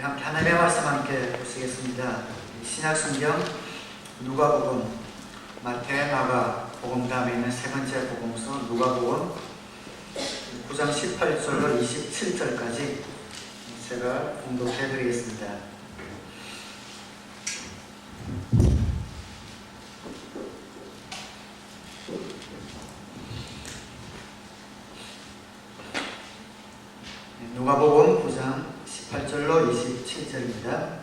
우리 함께 하나님의 말씀 함께 보시겠습니다. 신약 성경 누가복음, 마태, 마가 복음 다음에 있는 세 번째 복음서 누가복음 9장 18절로 27절까지 제가 공독해 드리겠습니다. 누가복음 9장 18절로 27절입니다.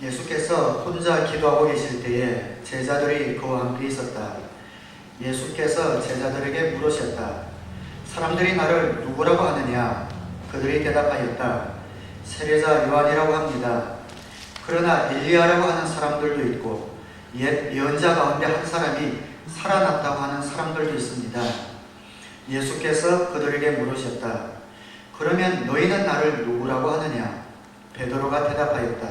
예수께서 혼자 기도하고 계실 때에 제자들이 그와 함께 있었다. 예수께서 제자들에게 물으셨다. 사람들이 나를 누구라고 하느냐? 그들이 대답하였다. 세례자 요한이라고 합니다. 그러나 엘리야라고 하는 사람들도 있고 옛 예언자 가운데 한 사람이 살아났다고 하는 사람들도 있습니다. 예수께서 그들에게 물으셨다. 그러면 너희는 나를 누구라고 하느냐? 베드로가 대답하였다.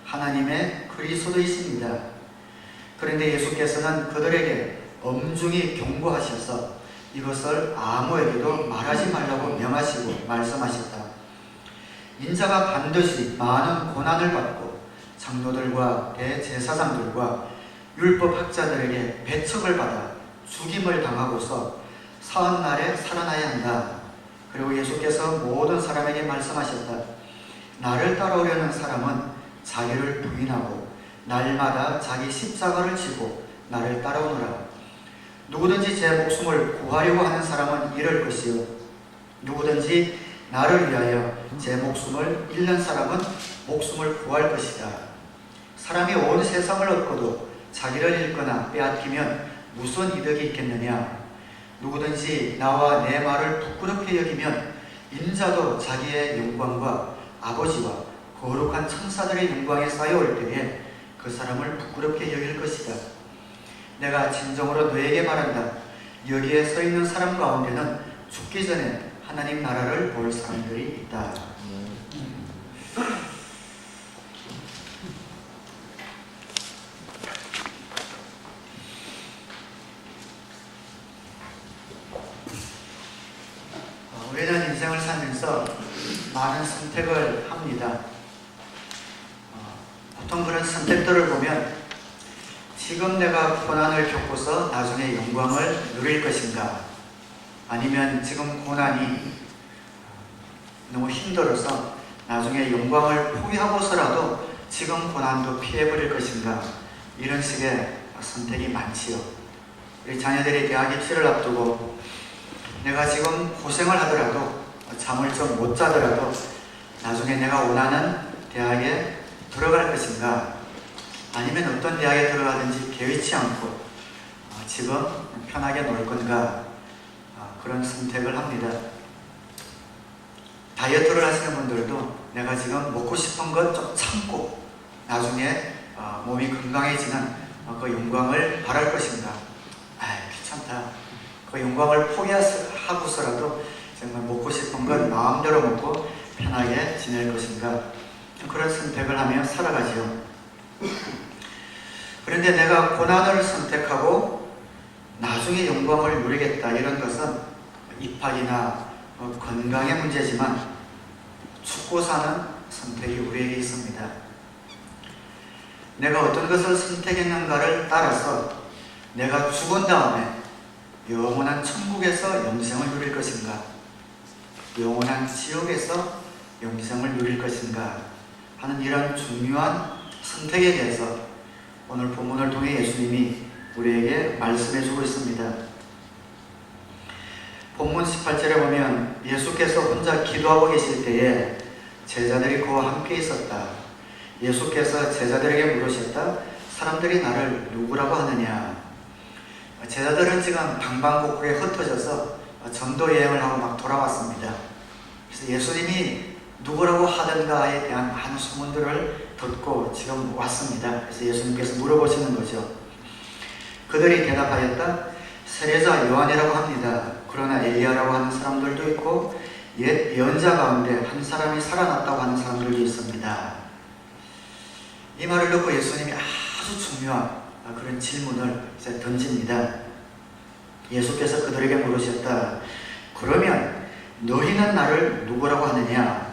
하나님의 그리스도이십니다. 그런데 예수께서는 그들에게 엄중히 경고하셔서 이것을 아무에게도 말하지 말라고 명하시고 말씀하셨다. 인자가 반드시 많은 고난을 받고 장로들과 대제사장들과 율법학자들에게 배척을 받아 죽임을 당하고서 사흘 날에 살아나야 한다. 그리고 예수께서 모든 사람에게 말씀하셨다. 나를 따라오려는 사람은 자기를 부인하고 날마다 자기 십자가를 지고 나를 따라오노라. 누구든지 제 목숨을 구하려고 하는 사람은 잃을 것이요 누구든지 나를 위하여 제 목숨을 잃는 사람은 목숨을 구할 것이다. 사람이 온 세상을 얻고도 자기를 잃거나 빼앗기면 무슨 이득이 있겠느냐? 누구든지 나와 내 말을 부끄럽게 여기면 인자도 자기의 영광과 아버지와 거룩한 천사들의 영광에 쌓여올 때에 그 사람을 부끄럽게 여길 것이다. 내가 진정으로 너에게 말한다. 여기에 서 있는 사람 가운데는 죽기 전에 하나님 나라를 볼 사람들이 있다. 우리는 인생을 살면서 많은 선택을 합니다. 보통 그런 선택들을 보면 지금 내가 고난을 겪고서 나중에 영광을 누릴 것인가, 아니면 지금 고난이 너무 힘들어서 나중에 영광을 포기하고서라도 지금 고난도 피해버릴 것인가, 이런 식의 선택이 많지요. 우리 자녀들이 대학 입시를 앞두고 내가 지금 고생을 하더라도 잠을 좀 못 자더라도 나중에 내가 원하는 대학에 들어갈 것인가, 아니면 어떤 대학에 들어가든지 개의치 않고 지금 편하게 놀 건가, 그런 선택을 합니다. 다이어트를 하시는 분들도 내가 지금 먹고 싶은 것 좀 참고 나중에 몸이 건강해지는 그 영광을 바랄 것인가, 귀찮다, 그 영광을 포기하고서라도 정말 먹고 싶은 건 마음대로 먹고 편하게 지낼 것인가, 그런 선택을 하며 살아가지요. 그런데 내가 고난을 선택하고 나중에 영광을 누리겠다, 이런 것은 입학이나 건강의 문제지만 죽고 사는 선택이 우리에게 있습니다. 내가 어떤 것을 선택했는가를 따라서 내가 죽은 다음에 영원한 천국에서 영생을 누릴 것인가, 영원한 지옥에서 영생을 누릴 것인가 하는 이런 중요한 선택에 대해서 오늘 본문을 통해 예수님이 우리에게 말씀해 주고 있습니다. 본문 18절에 보면 예수께서 혼자 기도하고 계실 때에 제자들이 그와 함께 있었다. 예수께서 제자들에게 물으셨다. 사람들이 나를 누구라고 하느냐? 제자들은 지금 방방곡곡에 흩어져서 전도 여행을 하고 막 돌아왔습니다. 그래서 예수님이 누구라고 하던가에 대한 많은 소문들을 듣고 지금 왔습니다. 그래서 예수님께서 물어보시는 거죠. 그들이 대답하였다. 세례자 요한이라고 합니다. 그러나 엘리야라고 하는 사람들도 있고 옛 예언자 가운데 한 사람이 살아났다고 하는 사람들도 있습니다. 이 말을 듣고 예수님이 아주 중요한 그런 질문을 이제 던집니다. 예수께서 그들에게 물으셨다. 그러면 너희는 나를 누구라고 하느냐?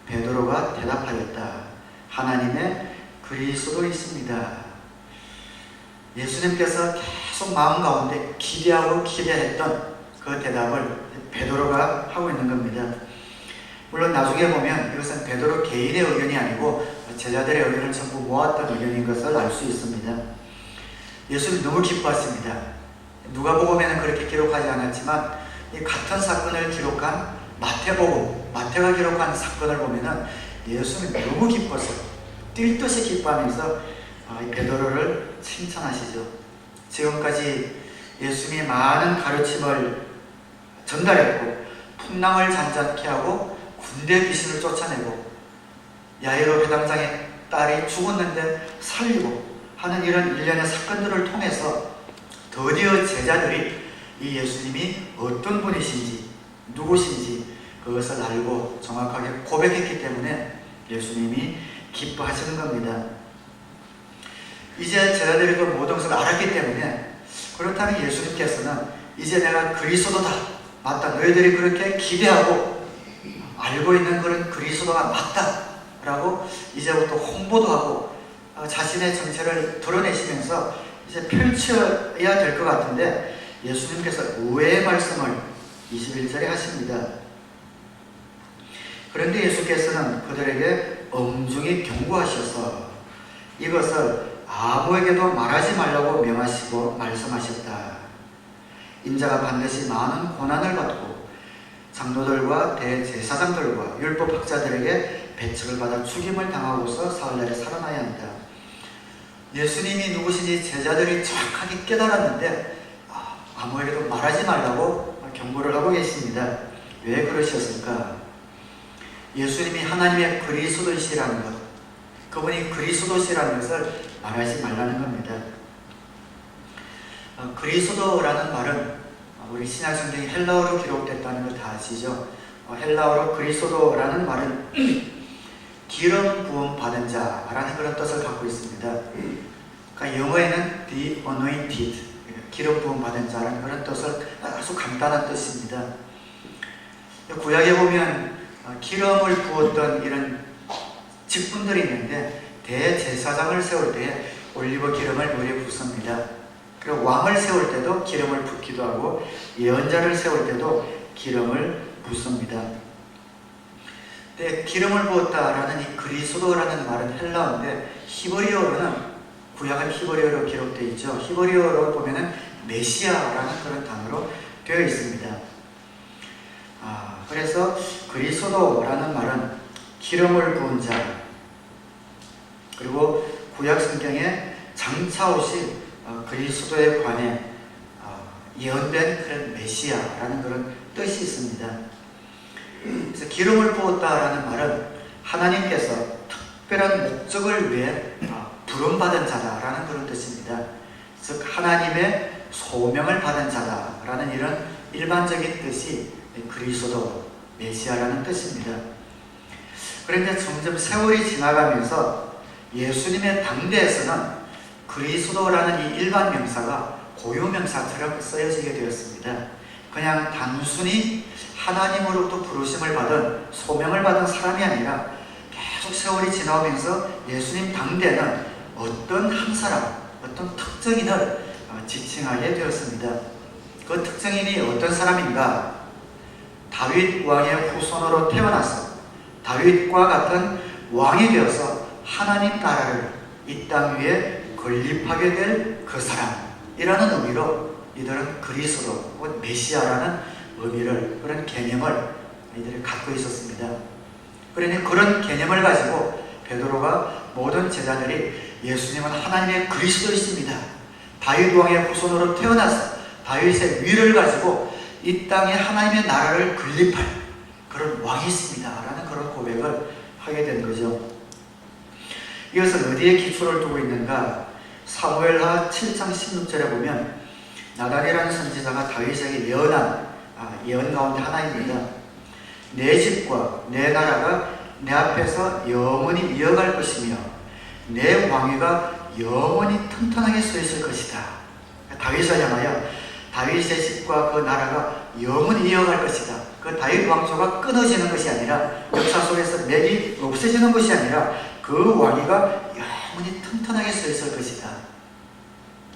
베드로가 대답하였다. 하나님의 그리스도이십니다. 예수님께서 계속 마음 가운데 기대하고 기대했던 그 대답을 베드로가 하고 있는 겁니다. 물론 나중에 보면 이것은 베드로 개인의 의견이 아니고 제자들의 의견을 전부 모았던 의견인 것을 알 수 있습니다. 예수님 너무 기뻐하십니다. 누가복음에는 그렇게 기록하지 않았지만 이 같은 사건을 기록한 마태복음, 마태가 기록한 사건을 보면은 예수님 너무 기뻐서 뛸 듯이 기뻐하면서 베드로를 칭찬하시죠. 지금까지 예수님이 많은 가르침을 전달했고 풍랑을 잔잔케 하고 군대 귀신을 쫓아내고 야이로 회당장의 딸이 죽었는데 살리고 하는 이런 일련의 사건들을 통해서 드디어 제자들이 이 예수님이 어떤 분이신지 누구신지 그것을 알고 정확하게 고백했기 때문에 예수님이 기뻐하시는 겁니다. 이제 제자들이 그 모든 것을 알았기 때문에 그렇다면 예수님께서는 이제 내가 그리스도다, 맞다, 너희들이 그렇게 기대하고 알고 있는 그런 그리스도가 맞다 라고 이제부터 홍보도 하고 자신의 정체를 드러내시면서 이제 펼쳐야 될 것 같은데 예수님께서 의외의 말씀을 21절에 하십니다. 그런데 예수께서는 그들에게 엄중히 경고하셔서 이것을 아무에게도 말하지 말라고 명하시고 말씀하셨다. 인자가 반드시 많은 고난을 받고 장로들과 대제사장들과 율법학자들에게 배척을 받아 죽임을 당하고서 사흘날에 살아나야 한다. 예수님이 누구신지 제자들이 정확하게 깨달았는데 아무에게도 말하지 말라고 경고를 하고 계십니다. 왜 그러셨을까? 예수님이 하나님의 그리스도이시라는 것, 그분이 그리스도시라는 것을 말하지 말라는 겁니다. 그리스도라는 말은 우리 신약성경이 헬라어로 기록됐다는 걸 다 아시죠? 헬라어로 그리스도라는 말은 기름 부음 받은 자라는 그런 뜻을 갖고 있습니다. 그러니까 영어에는 the anointed, 기름 부음 받은 자라는 그런 뜻을 아주 간단한 뜻입니다. 구약에 보면 기름을 부었던 이런 직분들이 있는데 대제사장을 세울 때 올리브 기름을 물에 붓습니다. 그리고 왕을 세울 때도 기름을 붓기도 하고 예언자를 세울 때도 기름을 붓습니다. 근데 기름을 부었다라는 이 그리스도라는 말은 헬라어인데 히브리어로는 구약은 히브리어로 기록되어 있죠. 히브리어로 보면은 메시아라는 그런 단어로 되어 있습니다. 그래서 그리스도라는 말은 기름을 부은 자, 그리고 구약 성경에 장차 오실 그리스도에 관해 예언된 그런 메시아라는 그런 뜻이 있습니다. 그래서 기름을 부었다라는 말은 하나님께서 특별한 목적을 위해 부름받은 자다라는 그런 뜻입니다. 즉 하나님의 소명을 받은 자다라는 이런 일반적인 뜻이 그리스도, 메시아라는 뜻입니다. 그런데 점점 세월이 지나가면서 예수님의 당대에서는 그리스도라는 이 일반 명사가 고유명사처럼 쓰여지게 되었습니다. 그냥 단순히 하나님으로부터 부르심을 받은, 소명을 받은 사람이 아니라 계속 세월이 지나오면서 예수님 당대는 어떤 한 사람, 어떤 특정인을 지칭하게 되었습니다. 그 특정인이 어떤 사람인가? 다윗 왕의 후손으로 태어나서 다윗과 같은 왕이 되어서 하나님 나라를 이 땅 위에 건립하게 될 그 사람이라는 의미로 이들은 그리스도, 메시아라는 의미를, 그런 개념을 이들이 갖고 있었습니다. 그러니 그런 개념을 가지고 베드로가 모든 제자들이 예수님은 하나님의 그리스도이십니다. 다윗 왕의 후손으로 태어나서 다윗의 위를 가지고 이 땅에 하나님의 나라를 건립할 그런 왕이 있습니다 라는 그런 고백을 하게 된 거죠. 이것은 어디에 기초를 두고 있는가? 사무엘하 7장 16절에 보면 나단이라는 선지자가 다윗에게 예언한 예언 가운데 하나입니다. 내 집과 내 나라가 내 앞에서 영원히 이어갈 것이며 내 왕위가 영원히 튼튼하게 서 있을 것이다. 다윗을 향하여 다윗의 집과 그 나라가 영원히 이어갈 것이다. 그 다윗 왕조가 끊어지는 것이 아니라, 역사 속에서 맥이 없어지는 것이 아니라 그 왕위가 영원히 튼튼하게 서 있을 것이다.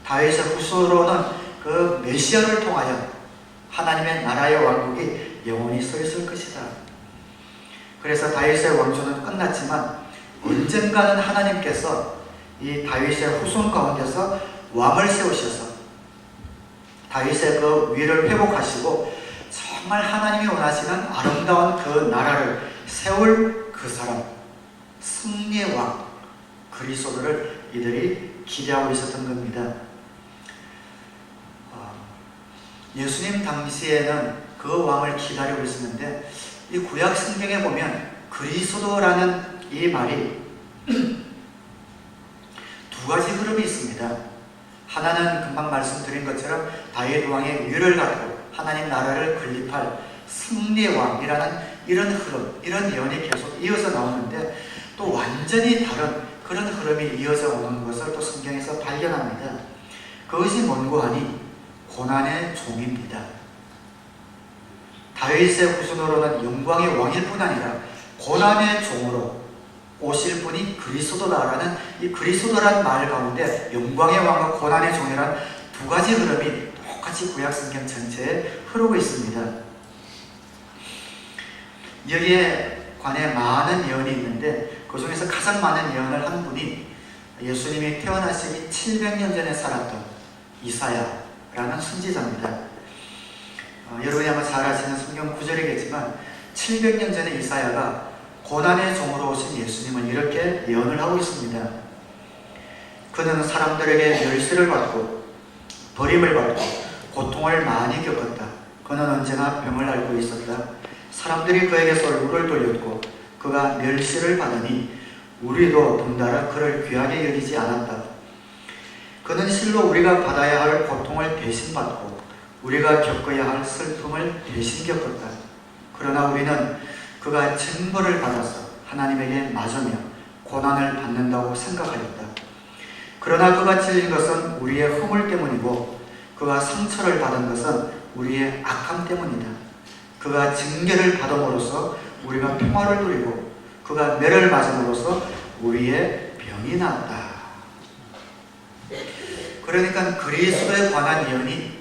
다윗의 후손으로는 그 메시아를 통하여 하나님의 나라의 왕국이 영원히 서 있을 것이다. 그래서 다윗의 왕조는 끝났지만 언젠가는 하나님께서 이 다윗의 후손 가운데서 왕을 세우셔서 다윗의 그 위를 회복하시고 정말 하나님이 원하시는 아름다운 그 나라를 세울 그 사람, 승리의 왕 그리스도를 이들이 기대하고 있었던 겁니다. 예수님 당시에는 그 왕을 기다리고 있었는데, 이 구약 성경에 보면 그리스도라는 이 말이 두 가지 흐름이 있습니다. 하나는 금방 말씀드린 것처럼 다윗 왕의 위를 갖고 하나님 나라를 건립할 승리의 왕이라는 이런 흐름, 이런 예언이 계속 이어서 나오는데, 또 완전히 다른 그런 흐름이 이어져 오는 것을 또 성경에서 발견합니다. 그것이 뭔고 하니 고난의 종입니다. 다윗의 후손으로는 영광의 왕일 뿐 아니라 고난의 종으로 오실 분이 그리스도다라는 이 그리스도라는 말 가운데 영광의 왕과 고난의 종이라는 두 가지 흐름이 똑같이 구약 성경 전체에 흐르고 있습니다. 여기에 관해 많은 예언이 있는데, 그 중에서 가장 많은 예언을 한 분이 예수님이 태어나시기 700년 전에 살았던 이사야라는 선지자입니다. 여러분이 아마 잘 아시는 성경 구절이겠지만 700년 전에 이사야가 고난의 종으로 오신 예수님은 이렇게 예언을 하고 있습니다. 그는 사람들에게 멸시를 받고 버림을 받고 고통을 많이 겪었다. 그는 언제나 병을 앓고 있었다. 사람들이 그에게서 얼굴을 돌렸고 그가 멸시를 받으니 우리도 덩달아 그를 귀하게 여기지 않았다. 그는 실로 우리가 받아야 할 고통을 대신 받고 우리가 겪어야 할 슬픔을 대신 겪었다. 그러나 우리는 그가 징벌을 받아서 하나님에게 맞으며 고난을 받는다고 생각하였다. 그러나 그가 찔린 것은 우리의 허물 때문이고 그가 상처를 받은 것은 우리의 악함 때문이다. 그가 징계를 받음으로써 우리가 평화를 누리고 그가 매를 맞음으로써 우리의 병이 났다. 그러니까 그리스도에 관한 예언이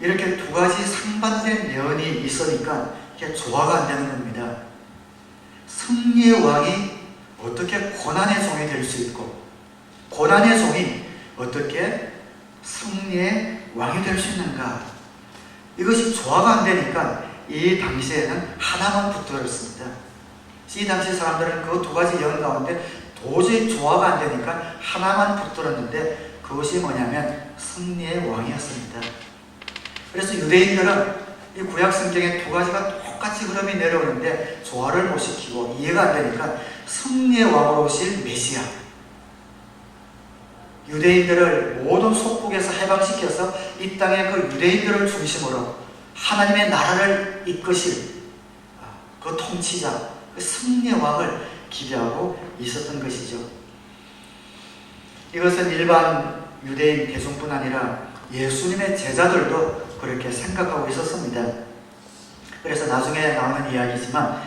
이렇게 두 가지 상반된 예언이 있으니까 이게 조화가 안 되는 겁니다. 승리의 왕이 어떻게 고난의 종이 될 수 있고 고난의 종이 어떻게 승리의 왕이 될 수 있는가? 이것이 조화가 안 되니까 이 당시에는 하나만 붙들었습니다. 이 당시 사람들은 그 두 가지 예언 가운데 도저히 조화가 안 되니까 하나만 붙들었는데, 그것이 뭐냐면 승리의 왕이었습니다. 그래서 유대인들은 이 구약 성경에 두 가지가 똑같이 흐름이 내려오는데 조화를 못 시키고 이해가 안 되니까 승리의 왕으로 오실 메시아, 유대인들을 모든 속국에서 해방시켜서 이 땅의 그 유대인들을 중심으로 하나님의 나라를 이끄실 그 통치자, 그 승리의 왕을 기대하고 있었던 것이죠. 이것은 일반 유대인 대중뿐 아니라 예수님의 제자들도 그렇게 생각하고 있었습니다. 그래서 나중에 나오는 이야기지만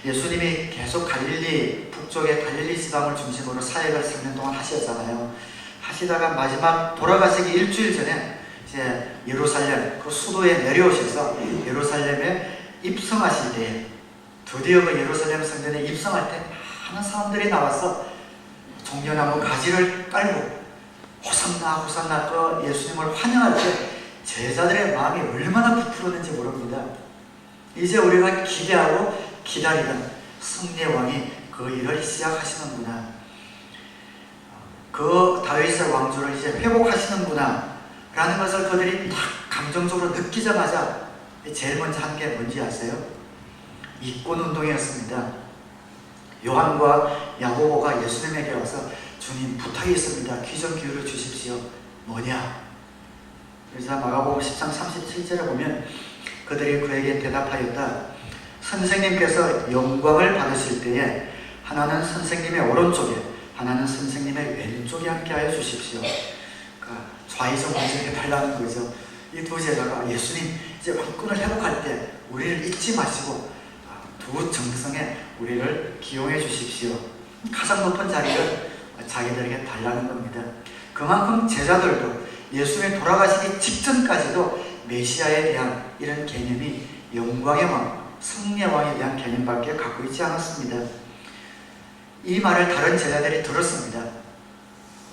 예수님이 계속 갈릴리 북쪽의 갈릴리 지방을 중심으로 사역을 3년 동안 하셨잖아요. 하시다가 마지막 돌아가시기 일주일 전에 이제 예루살렘 그 수도에 내려오셔서 예루살렘에 입성하실 때에, 드디어 그 예루살렘 성전에 입성할 때 많은 사람들이 나와서 종려나무 가지를 깔고 호산나 호산나 그 예수님을 환영할 때 제자들의 마음이 얼마나 부풀었는지 모릅니다. 이제 우리가 기대하고 기다리던 승리의 왕이 그 일을 시작하시는구나, 그 다윗의 왕조를 이제 회복하시는구나 라는 것을 그들이 딱 감정적으로 느끼자마자 제일 먼저 한 게 뭔지 아세요? 이권운동이었습니다. 요한과 야고보가 예수님에게 와서 주님 부탁이 있습니다. 귀 좀 기울여 주십시오. 뭐냐? 그래서 마가복음 10장 37절에 보면 그들이 그에게 대답하였다. 선생님께서 영광을 받으실 때에 하나는 선생님의 오른쪽에 하나는 선생님의 왼쪽에 함께 하여 주십시오. 그러니까 좌이정 운전해 달라는 거죠. 이 두 제자가 예수님 이제 왕권을 회복할 때 우리를 잊지 마시고 두 정성에 우리를 기용해 주십시오. 가장 높은 자리를 자기들에게 달라는 겁니다. 그만큼 제자들도 예수님이 돌아가시기 직전까지도 메시아에 대한 이런 개념이 영광의 왕, 승리의 왕에 대한 개념밖에 갖고 있지 않았습니다. 이 말을 다른 제자들이 들었습니다.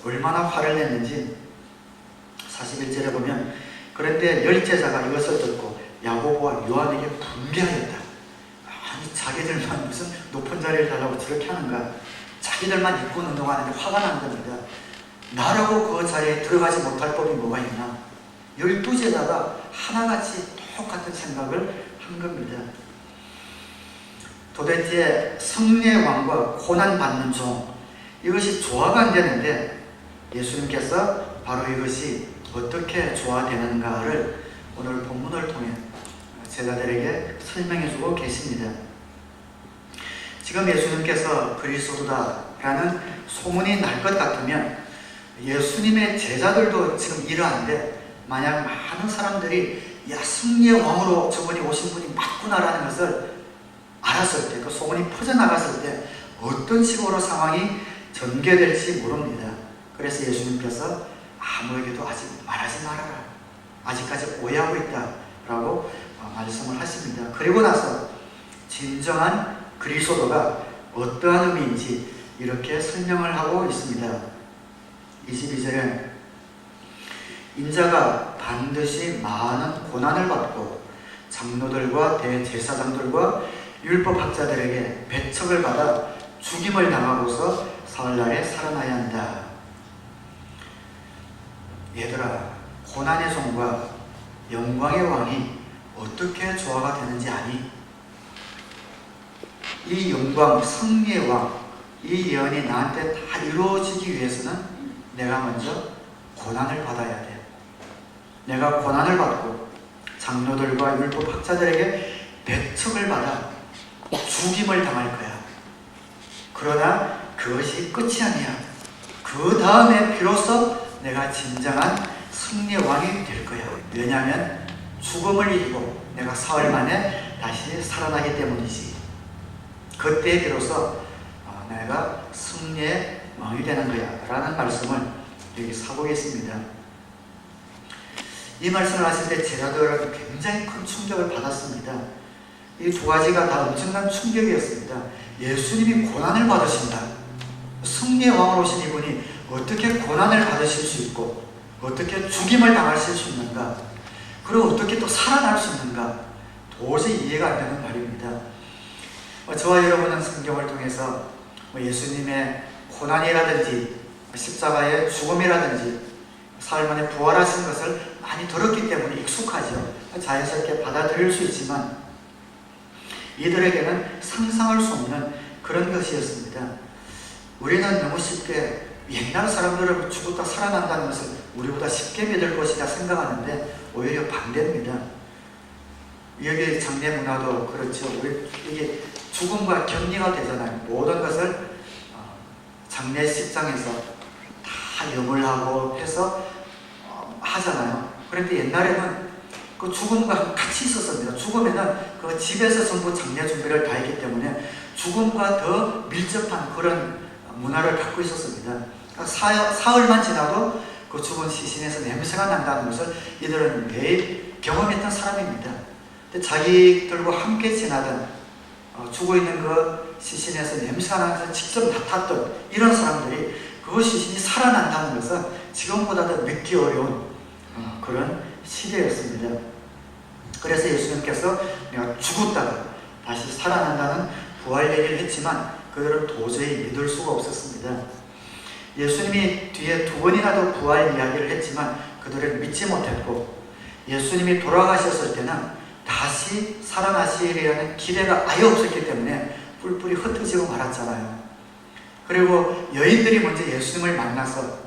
얼마나 화를 냈는지 41절에 보면, 그런데 10제자가 이것을 듣고 야고보와 요한에게 분개하였다. 아니, 자기들만 무슨 높은 자리를 달라고 저렇게 하는가? 자기들만 입군 운동하는데 화가 난 겁니다. 나라고 그 자리에 들어가지 못할 법이 뭐가 있나? 12제자가 하나같이 똑같은 생각을 한 겁니다. 도대체 승리의 왕과 고난받는 종, 이것이 조화가 안 되는데 예수님께서 바로 이것이 어떻게 조화되는가를 오늘 본문을 통해 제자들에게 설명해 주고 계십니다. 지금 예수님께서 그리스도다라는 소문이 날 것 같으면 예수님의 제자들도 지금 이러한데, 만약 많은 사람들이 야, 승리의 왕으로 저분이 오신 분이 맞구나라는 것을 알았을 때, 그 소문이 퍼져나갔을 때 어떤 식으로 상황이 전개될지 모릅니다. 그래서 예수님께서 아무에게도 아직 말하지 말아라, 아직까지 오해하고 있다라고 말씀을 하십니다. 그리고 나서 진정한 그리스도가 어떠한 의미인지 이렇게 설명을 하고 있습니다. 22절에 인자가 반드시 많은 고난을 받고 장로들과 대제사장들과 율법학자들에게 배척을 받아 죽임을 당하고서 사흘날에 살아나야 한다. 얘들아, 고난의 종과 영광의 왕이 어떻게 조화가 되는지 아니? 이 영광, 승리의 왕, 이 예언이 나한테 다 이루어지기 위해서는 내가 먼저 고난을 받아야 돼. 내가 고난을 받고 장로들과 율법학자들에게 배척을 받아 죽임을 당할 거야. 그러나 그것이 끝이 아니야. 그 다음에 비로소 내가 진정한 승리의 왕이 될 거야. 왜냐하면 죽음을 이기고 내가 사흘 만에 다시 살아나기 때문이지. 그때 비로소 내가 승리의 왕이 되는 거야 라는 말씀을 여기 하고 계십니다. 이 말씀을 하실 때 제자들은 굉장히 큰 충격을 받았습니다. 이 두 가지가 다 엄청난 충격이었습니다. 예수님이 고난을 받으신다. 승리의 왕으로 오신 이분이 어떻게 고난을 받으실 수 있고 어떻게 죽임을 당하실 수 있는가, 그리고 어떻게 또 살아날 수 있는가, 도저히 이해가 안 되는 말입니다. 저와 여러분은 성경을 통해서 예수님의 고난이라든지 십자가의 죽음이라든지 사흘 만에 부활하신 것을 많이 들었기 때문에 익숙하죠. 자연스럽게 받아들일 수 있지만 이들에게는 상상할 수 없는 그런 것이었습니다. 우리는 너무 쉽게 옛날 사람들은 죽었다 살아난다는 것을 우리보다 쉽게 믿을 것이다 생각하는데 오히려 반대입니다. 여기 장례 문화도 그렇죠. 이게 죽음과 격리가 되잖아요. 모든 것을 장례식장에서 다 염을 하고 해서 하잖아요. 그런데 옛날에는 그 죽음과 같이 있었습니다. 죽으면은 그 집에서 전부 장례 준비를 다 했기 때문에 죽음과 더 밀접한 그런 문화를 갖고 있었습니다. 사흘만 지나도 그 죽은 시신에서 냄새가 난다는 것을 이들은 매일 경험했던 사람입니다. 근데 자기들과 함께 지나던 죽어 있는 그 시신에서 냄새가 나면서 직접 나탔던 이런 사람들이 그 시신이 살아난다는 것은 지금보다 더 믿기 어려운 그런 시대였습니다. 그래서 예수님께서 내가 죽었다가 다시 살아난다는 부활 얘기를 했지만 그들은 도저히 믿을 수가 없었습니다. 예수님이 뒤에 두 번이나도 부활 이야기를 했지만 그들은 믿지 못했고, 예수님이 돌아가셨을 때는 다시 살아나시리라는 기대가 아예 없었기 때문에 뿔뿔이 흩어지고 말았잖아요. 그리고 여인들이 먼저 예수님을 만나서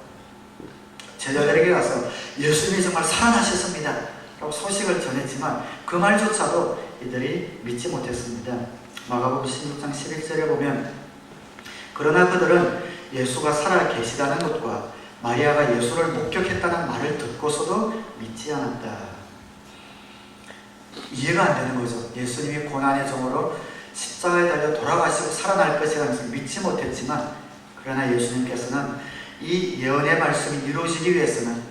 제자들에게 가서 예수님이 정말 살아나셨습니다 라고 소식을 전했지만 그 말조차도 이들이 믿지 못했습니다. 마가복음 16장 11절에 보면 그러나 그들은 예수가 살아 계시다는 것과 마리아가 예수를 목격했다는 말을 듣고서도 믿지 않았다. 이해가 안 되는 거죠. 예수님이 고난의 종으로 십자가에 달려 돌아가시고 살아날 것이라는 것을 믿지 못했지만, 그러나 예수님께서는 이 예언의 말씀이 이루어지기 위해서는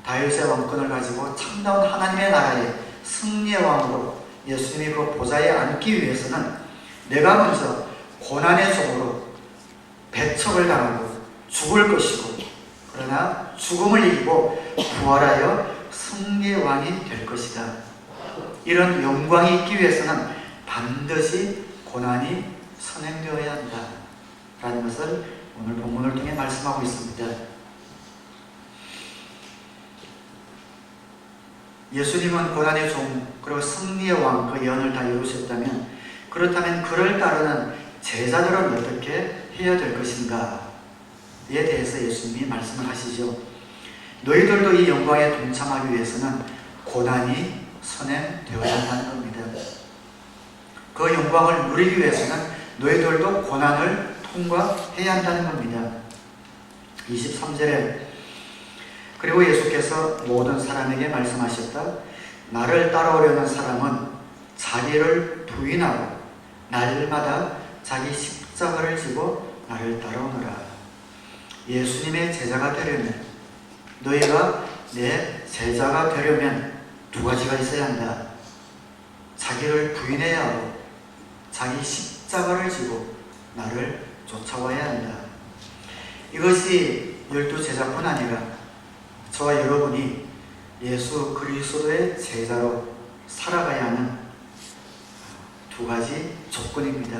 다윗의 왕권을 가지고 참다운 하나님의 나라의 승리의 왕으로 예수님이 그 보좌에 앉기 위해서는 내가 먼저 고난의 종으로 배척을 당하고 죽을 것이고, 그러나 죽음을 이기고 부활하여 승리의 왕이 될 것이다. 이런 영광이 있기 위해서는 반드시 고난이 선행되어야 한다 라는 것을 오늘 본문을 통해 말씀하고 있습니다. 예수님은 고난의 종 그리고 승리의 왕 그 예언을 다 이루셨다면, 그렇다면 그를 따르는 제자들은 어떻게 해야 될 것인가에 대해서 예수님이 말씀을 하시죠. 너희들도 이 영광에 동참하기 위해서는 고난이 선행되어야 한다는 겁니다. 그 영광을 누리기 위해서는 너희들도 고난을 통과해야 한다는 겁니다. 23절에 그리고 예수께서 모든 사람에게 말씀하셨다. 나를 따라오려는 사람은 자기를 부인하고 날마다 자기 십자가를 지고 나를 따라오너라. 예수님의 제자가 되려면, 너희가 내 제자가 되려면 두 가지가 있어야 한다. 자기를 부인해야 하고 자기 십자가를 지고 나를 쫓아와야 한다. 이것이 12제자뿐 아니라 저와 여러분이 예수 그리스도의 제자로 살아가야 하는 두 가지 조건입니다.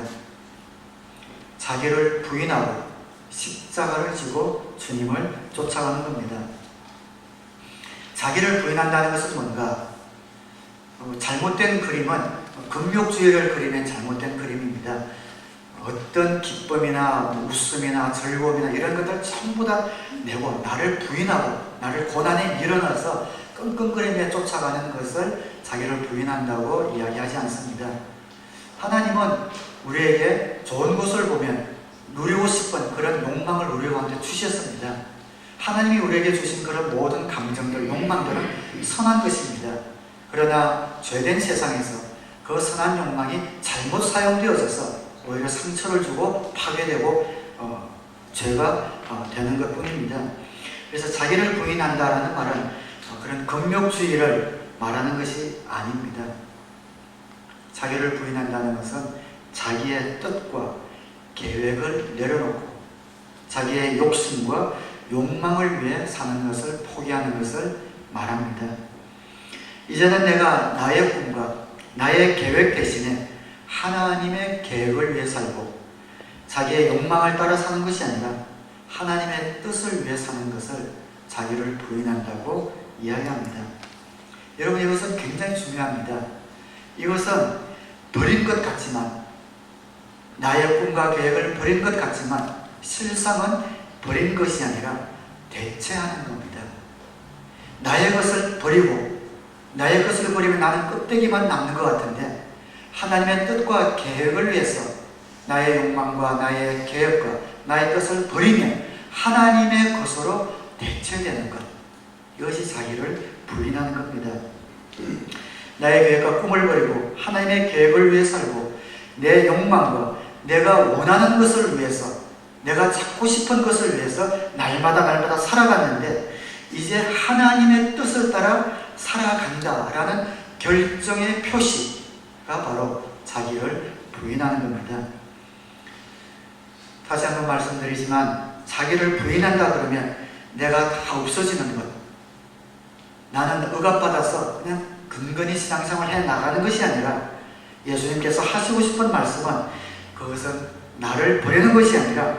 자기를 부인하고 십자가를 지고 주님을 쫓아가는 겁니다. 자기를 부인한다는 것은 뭔가? 잘못된 그림은 금욕주의를 그리면 잘못된 그림입니다. 어떤 기쁨이나 웃음이나 즐거움이나 이런 것들 전부 다 내고 나를 부인하고 나를 고난에 밀어넣어서 끙끙거리며 쫓아가는 것을 자기를 부인한다고 이야기하지 않습니다. 하나님은 우리에게 좋은 것을 보면 누리고 싶은 그런 욕망을 우리 가운데 주셨습니다. 하나님이 우리에게 주신 그런 모든 감정들, 욕망들은 선한 것입니다. 그러나 죄된 세상에서 그 선한 욕망이 잘못 사용되어져서 오히려 상처를 주고 파괴되고 죄가 되는 것 뿐입니다. 그래서 자기를 부인한다라는 말은 그런 금욕주의를 말하는 것이 아닙니다. 자기를 부인한다는 것은 자기의 뜻과 계획을 내려놓고 자기의 욕심과 욕망을 위해 사는 것을 포기하는 것을 말합니다. 이제는 내가 나의 꿈과 나의 계획 대신에 하나님의 계획을 위해 살고 자기의 욕망을 따라 사는 것이 아니라 하나님의 뜻을 위해 사는 것을 자기를 부인한다고 이야기합니다. 여러분, 이것은 굉장히 중요합니다. 이것은 버린 것 같지만, 나의 꿈과 계획을 버린 것 같지만 실상은 버린 것이 아니라 대체하는 겁니다. 나의 것을 버리고 나의 것을 버리면 나는 껍데기만 남는 것 같은데, 하나님의 뜻과 계획을 위해서 나의 욕망과 나의 계획과 나의 뜻을 버리면 하나님의 것으로 대체되는 것, 이것이 자기를 부인하는 겁니다. 나의 계획과 꿈을 버리고 하나님의 계획을 위해 살고 내 욕망과 내가 원하는 것을 위해서, 내가 찾고 싶은 것을 위해서 날마다 살아갔는데 이제 하나님의 뜻을 따라 살아간다라는 결정의 표시가 바로 자기를 부인하는 겁니다. 다시 한번 말씀드리지만, 자기를 부인한다 그러면 내가 다 없어지는 것, 나는 억압받아서 그냥 근근히 신앙생활 해나가는 것이 아니라, 예수님께서 하시고 싶은 말씀은 그것은 나를 버리는 것이 아니라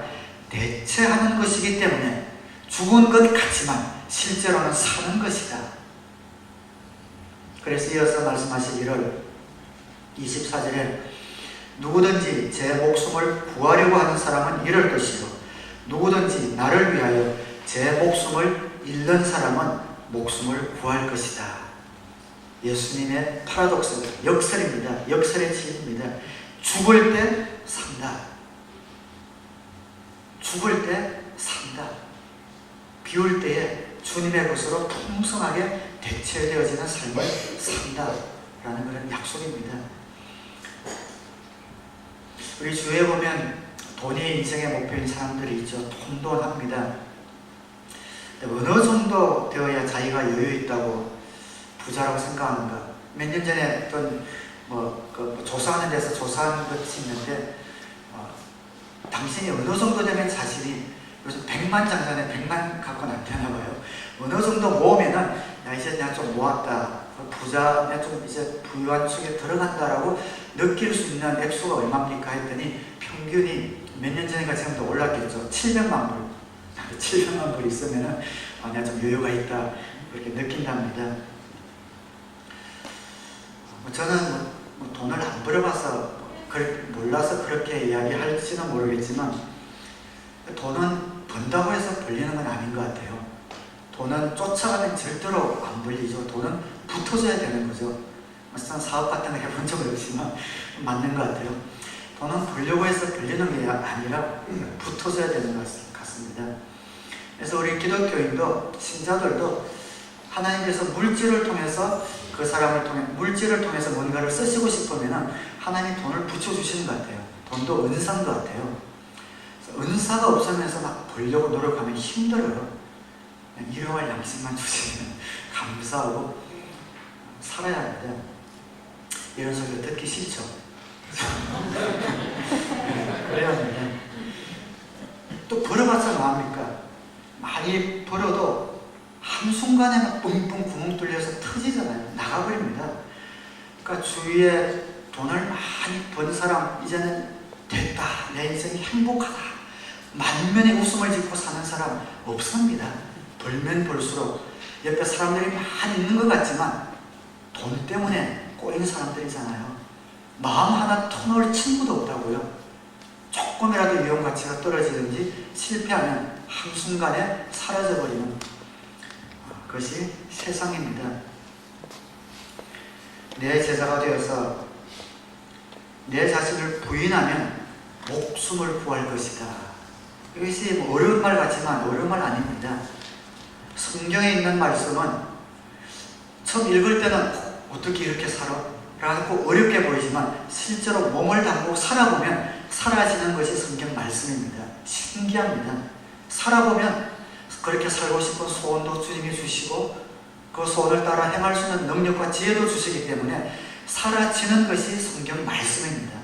대체하는 것이기 때문에 죽은 것 같지만 실제로는 사는 것이다. 그래서 이어서 말씀하시기를 24절에 누구든지 제 목숨을 구하려고 하는 사람은 잃을 것이요 누구든지 나를 위하여 제 목숨을 잃는 사람은 목숨을 구할 것이다. 예수님의 파라독스, 역설입니다. 역설의 진리입니다. 죽을 때 산다. 죽을 때 산다. 비울 때에 주님의 것으로 풍성하게 대체되어지는 삶을 산다. 라는 그런 약속입니다. 우리 주위에 보면 돈이 인생의 목표인 사람들이 있죠. 돈돈합니다. 어느 정도 되어야 자기가 여유 있다고 부자라고 생각하는가? 몇 년 전에 어떤 조사하는 데서 조사한 것이 있는데 당신이 어느 정도 되면 자신이 요즘 100만 장전에 100만 갖고는 안 되나 봐요. 어느 정도 모으면은 야 이제 내가 좀 모았다, 부자 내가 좀 이제 부유한 축에 들어간다라고 느낄 수 있는 액수가 얼마입니까 했더니 평균이 몇 년 전인가 지금도 올랐겠죠. 700만 불. 700만 불 있으면은 내가 좀 여유가 있다 그렇게 느낀답니다. 저는 돈을 안 벌어봐서 몰라서 그렇게 이야기할지는 모르겠지만 돈은 번다고 해서 벌리는 건 아닌 것 같아요. 돈은 쫓아가면 절대로 안 벌리죠. 돈은 붙어줘야 되는 거죠. 사업 같은 거 해본 적은 없지만 맞는 것 같아요. 돈은 벌려고 해서 벌리는 게 아니라 붙어줘야 되는 것 같습니다. 그래서 우리 기독교인도 신자들도 하나님께서 물질을 통해서 그 사람을 통해 물질을 통해서 뭔가를 쓰시고 싶으면 하나님이 돈을 붙여주시는 것 같아요. 돈도 은사인 것 같아요. 은사가 없으면서 막 벌려고 노력하면 힘들어요. 일용할 양식만 주시면 감사하고 살아야 합니다. 이런 소리를 듣기 싫죠. 그래야 합니다. 또 벌어봤자 뭐합니까? 많이 벌어도 한순간에 막 뿡뿡 구멍 뚫려서 터지잖아요. 나가버립니다. 그러니까 주위에 돈을 많이 번 사람, 이제는 됐다, 내 인생이 행복하다, 만면에 웃음을 짓고 사는 사람 없습니다. 벌면 벌수록 옆에 사람들이 많이 있는 것 같지만 돈 때문에 꼬인 사람들이잖아요. 마음 하나 터놓을 친구도 없다고요. 조금이라도 위험 가치가 떨어지든지 실패하면 한순간에 사라져버리는 그것이 세상입니다. 내 제자가 되어서 내 자신을 부인하면 목숨을 구할 것이다. 이것이 어려운 말 같지만 어려운 말 아닙니다. 성경에 있는 말씀은 처음 읽을 때는 어떻게 이렇게 살아? 라고 어렵게 보이지만 실제로 몸을 담고 살아보면 사라지는 것이 성경 말씀입니다. 신기합니다. 살아보면 그렇게 살고 싶은 소원도 주님이 주시고 그 소원을 따라 행할 수 있는 능력과 지혜도 주시기 때문에 사라지는 것이 성경 말씀입니다.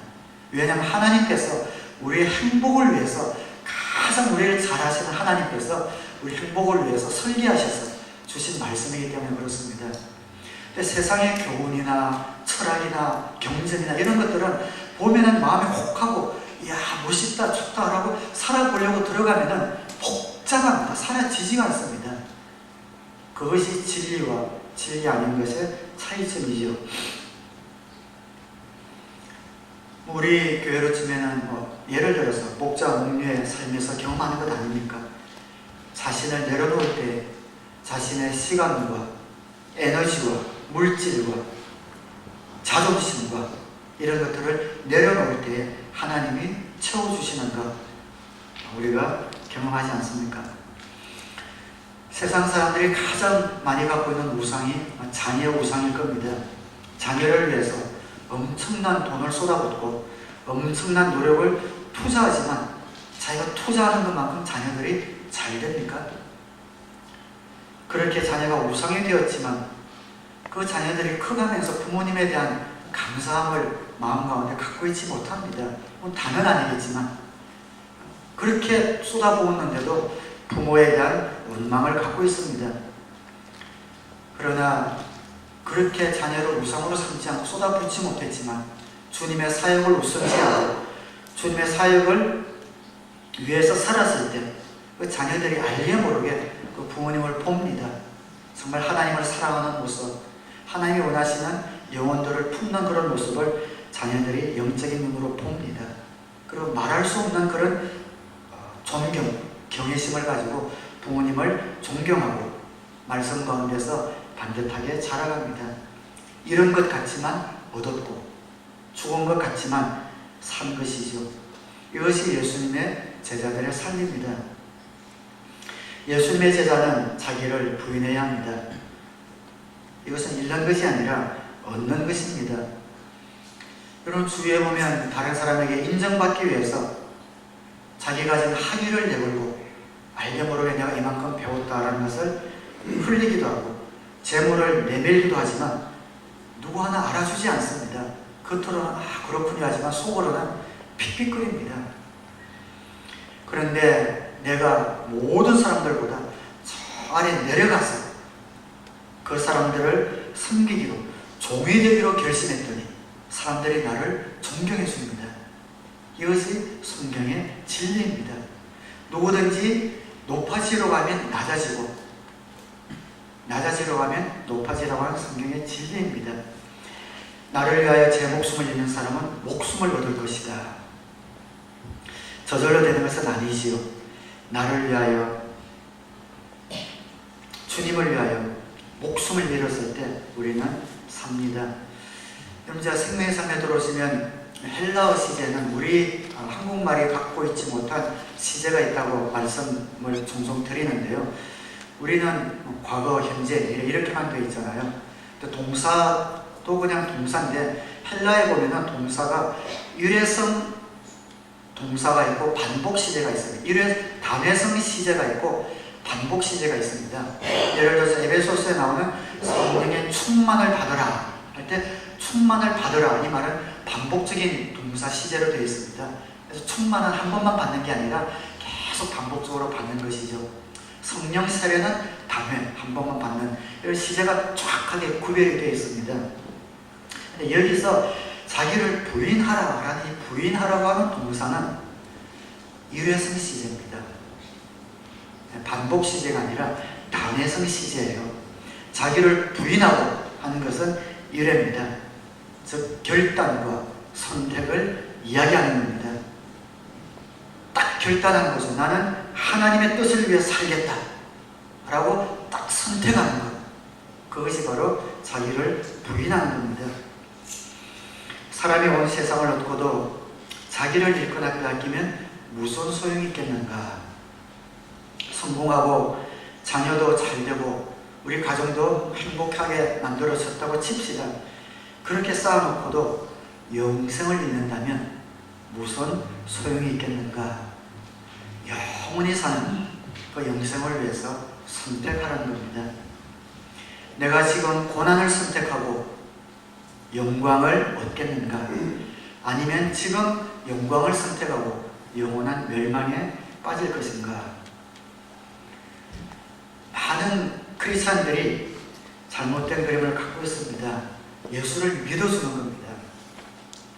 왜냐하면 하나님께서 우리의 행복을 위해서 가장 우리를 잘 아시는 하나님께서 우리 행복을 위해서 설계하셔서 주신 말씀이기 때문에 그렇습니다. 근데 세상의 교훈이나 철학이나 경전이나 이런 것들은 보면은 마음이 혹하고 이야 멋있다 좋다 라고 살아보려고 들어가면은 복잡합니다. 사라지지가 않습니다. 그것이 진리와 진리 아닌 것의 차이점이죠. 우리 교회로 치면은 예를 들어서 목자 목녀의 삶에서 경험하는 것 아닙니까? 자신을 내려놓을 때 자신의 시간과 에너지와 물질과 자존심과 이런 것들을 내려놓을 때 하나님이 채워주시는 것 우리가 경험하지 않습니까? 세상 사람들이 가장 많이 갖고 있는 우상이 자녀 우상일 겁니다. 자녀를 위해서 엄청난 돈을 쏟아붓고 엄청난 노력을 투자하지만 자기가 투자하는 것만큼 자녀들이 잘 됩니까? 그렇게 자녀가 우상이 되었지만 그 자녀들이 커가면서 부모님에 대한 감사함을 마음 가운데 갖고 있지 못합니다. 다는 아니겠지만 그렇게 쏟아부었는데도 부모에 대한 원망을 갖고 있습니다. 그러나 그렇게 자녀를 우상으로 삼지 않고 쏟아붓지 못했지만 주님의 사역을 우선시하고 주님의 사역을 위해서 살았을 때 그 자녀들이 알게 모르게 그 부모님을 봅니다. 정말 하나님을 사랑하는 모습, 하나님이 원하시는 영혼들을 품는 그런 모습을 자녀들이 영적인 눈으로 봅니다. 그리고 말할 수 없는 그런 존경, 경외심을 가지고 부모님을 존경하고 말씀 가운데서 반듯하게 자라갑니다. 잃은 것 같지만 얻었고 죽은 것 같지만 산 것이죠. 이것이 예수님의 제자들의 삶입니다. 예수님의 제자는 자기를 부인해야 합니다. 이것은 잃는 것이 아니라 얻는 것입니다. 여러분 주위에 보면 다른 사람에게 인정받기 위해서 자기 가진 학위를 내걸고 알게 모르게 내가 이만큼 배웠다라는 것을 흘리기도 하고 재물을 내밀기도 하지만 누구 하나 알아주지 않습니다. 겉으로는 그렇군요 하지만 속으로는 픽픽거립니다. 그런데 내가 모든 사람들보다 저 아래 내려가서 그 사람들을 섬기기로 종이 되기로 결심했더니 사람들이 나를 존경해 줍니다. 이것이 성경의 진리입니다. 누구든지 높아지러 가면 낮아지고 낮아지러 가면 높아지라고 하는 성경의 진리입니다. 나를 위하여 제 목숨을 잃는 사람은 목숨을 얻을 것이다. 저절로 되는 것은 아니지요. 나를 위하여, 주님을 위하여 목숨을 잃었을 때 우리는 삽니다. 여러분, 제가 생명의 삶에 들어오시면 헬라어 시제는 우리 한국말이 갖고 있지 못한 시제가 있다고 말씀을 종종 드리는데요. 우리는 과거, 현재, 미래 이렇게만 되어 있잖아요. 동사도 그냥 동사인데 헬라에 보면은 동사가 유래성 동사가 있고 반복 시제가 있습니다. 단회성 시제가 있고 반복 시제가 있습니다. 예를 들어서 에베소서에 나오는 성령의 충만을 받으라 할 때 충만을 받으라 이 말은 반복적인 동사 시제로 되어 있습니다. 그래서 충만은 한 번만 받는 게 아니라 계속 반복적으로 받는 것이죠. 성령 세례는 단회 한 번만 받는 이런 시제가 정확하게 구별이 되어 있습니다. 근데 여기서 자기를 부인하라라는 이 부인하라고 하는 동사는 일회성 시제입니다. 반복 시제가 아니라 단회성 시제예요. 자기를 부인하고 하는 것은 일회입니다. 즉 결단과 선택을 이야기하는 겁니다. 딱 결단하는 거죠. 나는 하나님의 뜻을 위해 살겠다 라고 딱 선택하는 것, 그것이 바로 자기를 부인하는 겁니다. 사람이 온 세상을 얻고도 자기를 잃거나 빼앗기면 무슨 소용이 있겠는가. 성공하고 자녀도 잘 되고 우리 가정도 행복하게 만들어졌다고 칩시다. 그렇게 쌓아놓고도 영생을 잃는다면 무슨 소용이 있겠는가. 영원히 사는 그 영생을 위해서 선택하라는 겁니다. 내가 지금 고난을 선택하고 영광을 얻겠는가, 아니면 지금 영광을 선택하고 영원한 멸망에 빠질 것인가. 많은 크리스찬들이 잘못된 그림을 갖고 있습니다. 예수를 믿어주는 겁니다.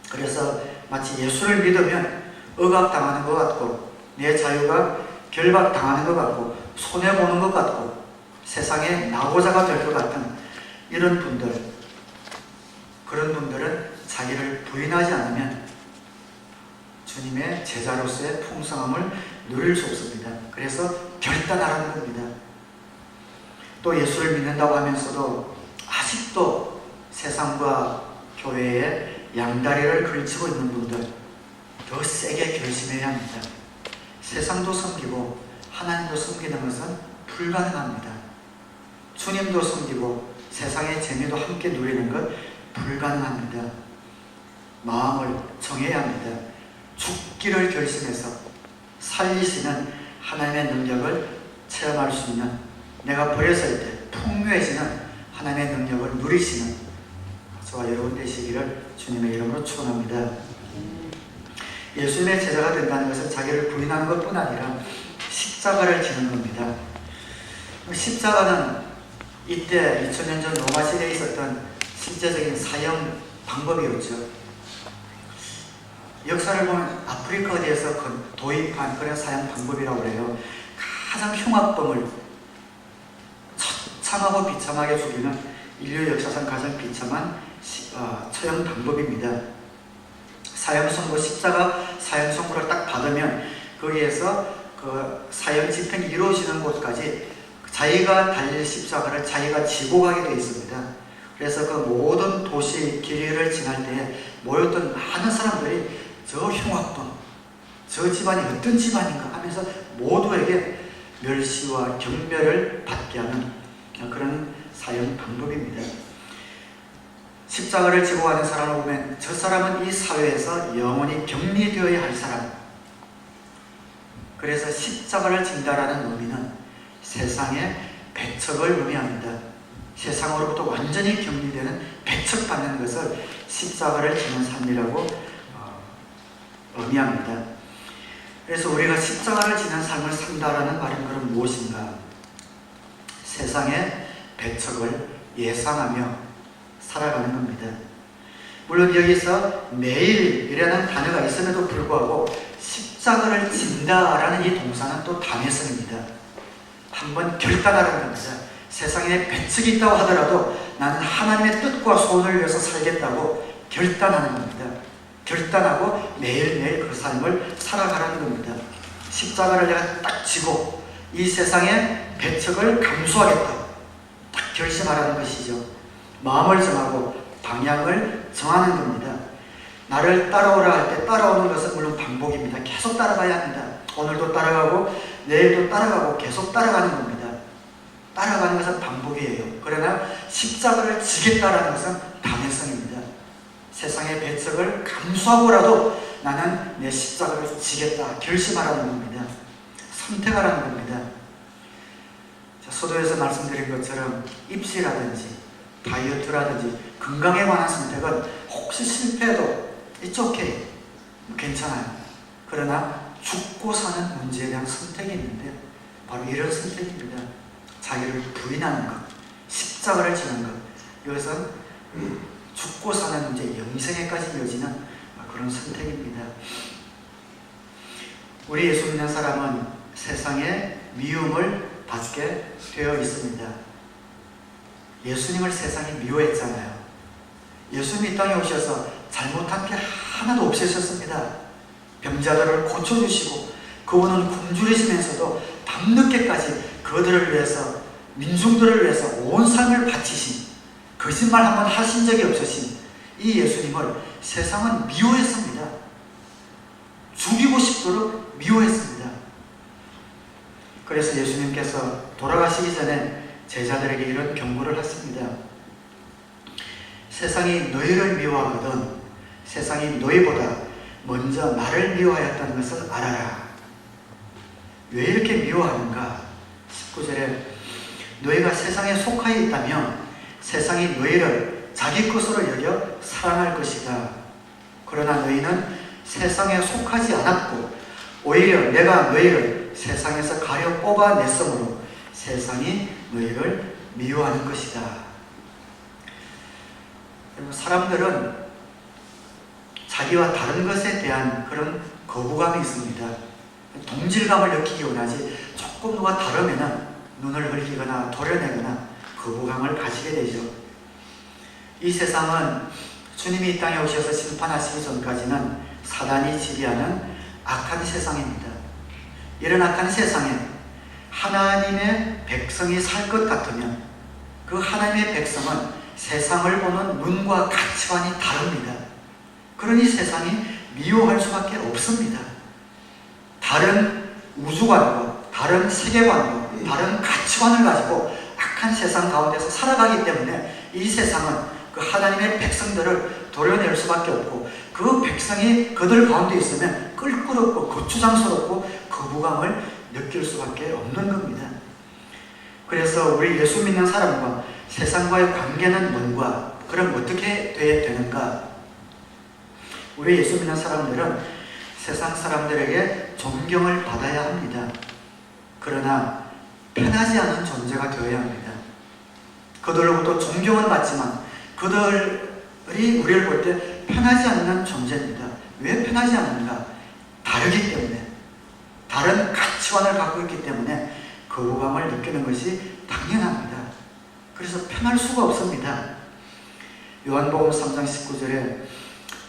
그래서 마치 예수를 믿으면 억압당하는 것 같고 내 자유가 결박당하는 것 같고 손해보는 것 같고 세상에 나고자가 될 것 같은 이런 분들, 그런 분들은 자기를 부인하지 않으면 주님의 제자로서의 풍성함을 누릴 수 없습니다. 그래서 결단하라는 겁니다. 또 예수를 믿는다고 하면서도 아직도 세상과 교회에 양다리를 걸치고 있는 분들, 더 세게 결심해야 합니다. 세상도 섬기고 하나님도 섬기는 것은 불가능합니다. 주님도 섬기고 세상의 재미도 함께 누리는 것 불가능합니다. 마음을 정해야 합니다. 죽기를 결심해서 살리시는 하나님의 능력을 체험할 수 있는, 내가 버렸을 때 풍요해지는 하나님의 능력을 누리시는 저와 여러분 되시기를 주님의 이름으로 축원합니다. 예수님의 제자가 된다는 것은 자기를 부인하는 것뿐 아니라 십자가를 지는 겁니다. 십자가는 이때 2000년 전 로마 시대에 있었던 실제적인 사형 방법이었죠. 역사를 보면 아프리카 어디에서 도입한 그런 사형 방법이라고 해요. 가장 흉악범을 처참하고 비참하게 죽이는 인류 역사상 가장 비참한 처형 방법입니다. 사형 선고, 십자가 사형 선고를 딱 받으면 거기에서 그 사형 집행이 이루어지는 곳까지 자기가 달릴 십자가를 자기가 지고 가게 되어 있습니다. 그래서 그 모든 도시 길이를 지날 때에 모였던 많은 사람들이 저 흉악범, 저 집안이 어떤 집안인가 하면서 모두에게 멸시와 경멸을 받게 하는 그런 사형 방법입니다. 십자가를 지고 가는 사람을 보면 저 사람은 이 사회에서 영원히 격리되어야 할 사람. 그래서 십자가를 진다라는 의미는 세상의 배척을 의미합니다. 세상으로부터 완전히 격리되는 배척받는 것을 십자가를 지는 삶이라고 의미합니다. 그래서 우리가 십자가를 지는 삶을 산다라는 말은 그럼 무엇인가? 세상의 배척을 예상하며 살아가는 겁니다. 물론 여기서 매일이라는 단어가 있음에도 불구하고 십자가를 진다라는 이 동사는 또 단회성입니다. 한번 결단하라는 겁니다. 세상에 배척이 있다고 하더라도 나는 하나님의 뜻과 소원을 위해서 살겠다고 결단하는 겁니다. 결단하고 매일매일 그 삶을 살아가라는 겁니다. 십자가를 내가 딱 지고 이 세상의 배척을 감수하겠다. 딱 결심하라는 것이죠. 마음을 정하고 방향을 정하는 겁니다. 나를 따라오라 할 때 따라오는 것은 물론 반복입니다. 계속 따라가야 합니다. 오늘도 따라가고 내일도 따라가고 계속 따라가는 겁니다. 따라가는 것은 반복이에요. 그러나 십자가를 지겠다라는 것은 단회성입니다. 세상의 배척을 감수하고라도 나는 내 십자가를 지겠다 결심하라는 겁니다. 선택하라는 겁니다. 서두에서 말씀드린 것처럼 입시라든지 다이어트라든지 건강에 관한 선택은 혹시 실패해도 it's okay, 괜찮아요. 그러나 죽고 사는 문제에 대한 선택이 있는데 바로 이런 선택입니다. 자기를 부인하는 것, 십자가를 지는 것. 이것은 죽고 사는 문제, 영생에까지 이어지는 그런 선택입니다. 우리 예수 믿는 사람은 세상에 미움을 받게 되어 있습니다. 예수님을 세상이 미워했잖아요. 예수님이 이 땅에 오셔서 잘못한 게 하나도 없으셨습니다. 병자들을 고쳐주시고 그분은 굶주리시면서도 밤늦게까지 그들을 위해서, 민중들을 위해서 온 삶을 바치신, 거짓말 한번 하신 적이 없으신 이 예수님을 세상은 미워했습니다. 죽이고 싶도록 미워했습니다. 그래서 예수님께서 돌아가시기 전에 제자들에게 이런 경고를 하십니다. 세상이 너희를 미워하거든 세상이 너희보다 먼저 나를 미워하였다는 것을 알아라. 왜 이렇게 미워하는가? 19절에 너희가 세상에 속하여 있다면 세상이 너희를 자기 것으로 여겨 사랑할 것이다. 그러나 너희는 세상에 속하지 않았고 오히려 내가 너희를 세상에서 가려 뽑아냈으므로 세상이 너희를 미워하는 것이다. 사람들은 자기와 다른 것에 대한 그런 거부감이 있습니다. 동질감을 느끼기 원하지 조금 누가 다르면 눈을 흘리거나 도려내거나 거부감을 가지게 되죠. 이 세상은 주님이 이 땅에 오셔서 심판하시기 전까지는 사단이 지배하는 악한 세상입니다. 이런 악한 세상에 하나님의 백성이 살 것 같으면 그 하나님의 백성은 세상을 보는 눈과 가치관이 다릅니다. 그러니 세상이 미워할 수밖에 없습니다. 다른 우주관과 다른 세계관과 다른 가치관을 가지고 악한 세상 가운데서 살아가기 때문에 이 세상은 그 하나님의 백성들을 도려낼 수밖에 없고 그 백성이 그들 가운데 있으면 껄끄럽고 거추장스럽고 거부감을 느낄 수밖에 없는 겁니다. 그래서 우리 예수 믿는 사람과 세상과의 관계는 뭔가? 그럼 어떻게 돼야 되는가? 우리 예수 믿는 사람들은 세상 사람들에게 존경을 받아야 합니다. 그러나 편하지 않은 존재가 되어야 합니다. 그들로부터 존경은 받지만 그들이 우리를 볼 때 편하지 않는 존재입니다. 왜 편하지 않는가? 다르기 때문에, 다른 가치관을 갖고 있기 때문에 거부감을 느끼는 것이 당연합니다. 그래서 편할 수가 없습니다. 요한복음 3장 19절에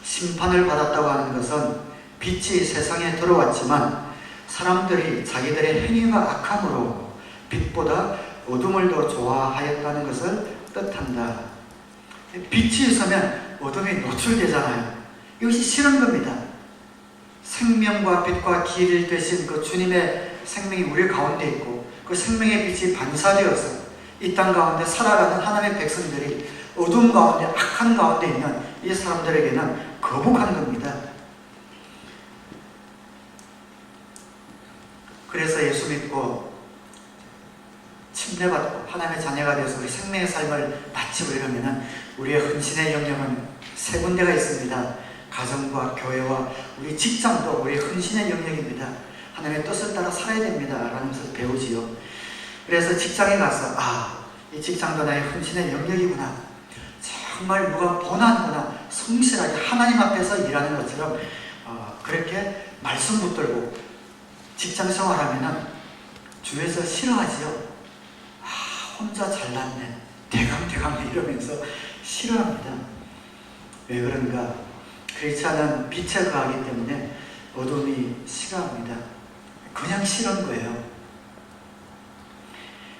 심판을 받았다고 하는 것은 빛이 세상에 들어왔지만 사람들이 자기들의 행위가 악함으로 빛보다 어둠을 더 좋아하였다는 것을 뜻한다. 빛이 있으면 어둠이 노출되잖아요. 이것이 싫은 겁니다. 생명과 빛과 길 되신 그 주님의 생명이 우리 가운데 있고 그 생명의 빛이 반사되어서 이 땅 가운데 살아가는 하나님의 백성들이 어둠 가운데, 악한 가운데 있는 이 사람들에게는 거북한 겁니다. 그래서 예수 믿고 침례받고 하나님의 자녀가 되어서 우리 생명의 삶을 바치고 이러면은 우리의 헌신의 영역은 세 군데가 있습니다. 가정과 교회와 우리 직장도 우리의 헌신의 영역입니다. 하나님의 뜻을 따라 살아야 됩니다 라는 것을 배우지요. 그래서 직장에 가서 이 직장도 나의 헌신의 영역이구나, 정말 누가 보나는구나, 성실하게 하나님 앞에서 일하는 것처럼 그렇게 말씀 붙들고 직장 생활하면은 주위에서 싫어하지요. 혼자 잘났네, 대강 이러면서 싫어합니다. 왜 그런가? 크리스찬은 빛에 거하기 때문에 어둠이 싫어합니다. 그냥 싫은 거예요.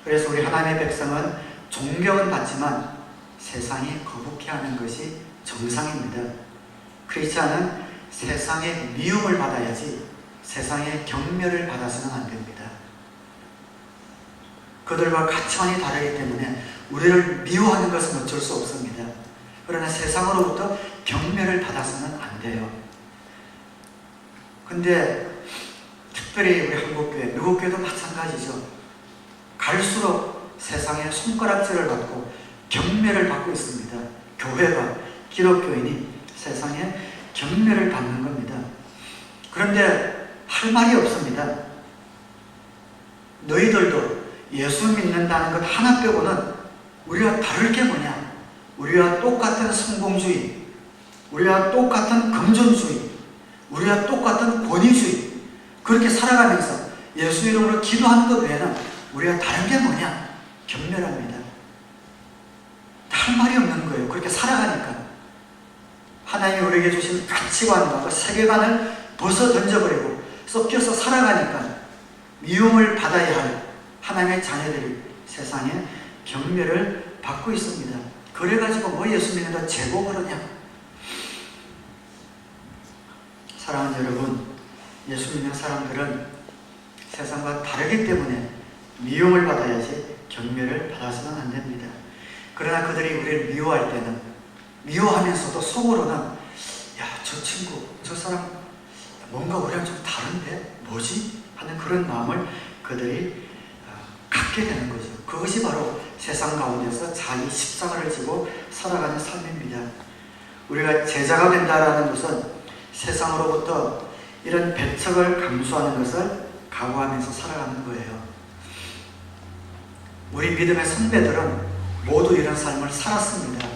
그래서 우리 하나님의 백성은 존경은 받지만 세상이 거북해하는 것이 정상입니다. 크리스찬은 세상의 미움을 받아야지 세상의 경멸을 받아서는 안 됩니다. 그들과 가치관이 다르기 때문에 우리를 미워하는 것은 어쩔 수 없습니다. 그러나 세상으로부터 경멸을 받아서는 안 돼요. 근데 특별히 우리 한국교회, 미국교회도 마찬가지죠. 갈수록 세상의 손가락질을 받고 경멸을 받고 있습니다. 교회가, 기독교인이 세상에 경멸을 받는 겁니다. 그런데 할 말이 없습니다. 너희들도 예수 믿는다는 것 하나 빼고는 우리와 다를 게 뭐냐? 우리와 똑같은 성공주의, 우리와 똑같은 금전주의, 우리와 똑같은 권위주의, 그렇게 살아가면서 예수 이름으로 기도하는 것 외에는 우리가 다른 게 뭐냐? 경멸합니다. 할 말이 없는 거예요. 그렇게 살아가니까. 하나님이 우리에게 주신 가치관과 세계관을 벗어 던져버리고 섞여서 살아가니까 미움을 받아야 할 하나님의 자녀들이 세상에 경멸을 받고 있습니다. 그래가지고 뭐 예수 믿는다 제보 그러냐? 사랑하는 여러분, 예수 믿는 사람들은 세상과 다르기 때문에 미움을 받아야지 경멸을 받아서는 안 됩니다. 그러나 그들이 우리를 미워할 때는, 미워하면서도 속으로는 저 친구, 저 사람 뭔가 우리랑 좀 다른데 뭐지? 하는 그런 마음을 그들이 갖게 되는 거죠. 그것이 바로 세상 가운데서 자기 십자가를 지고 살아가는 삶입니다. 우리가 제자가 된다라는 것은 세상으로부터 이런 배척을 감수하는 것을 각오하면서 살아가는 거예요. 우리 믿음의 선배들은 모두 이런 삶을 살았습니다.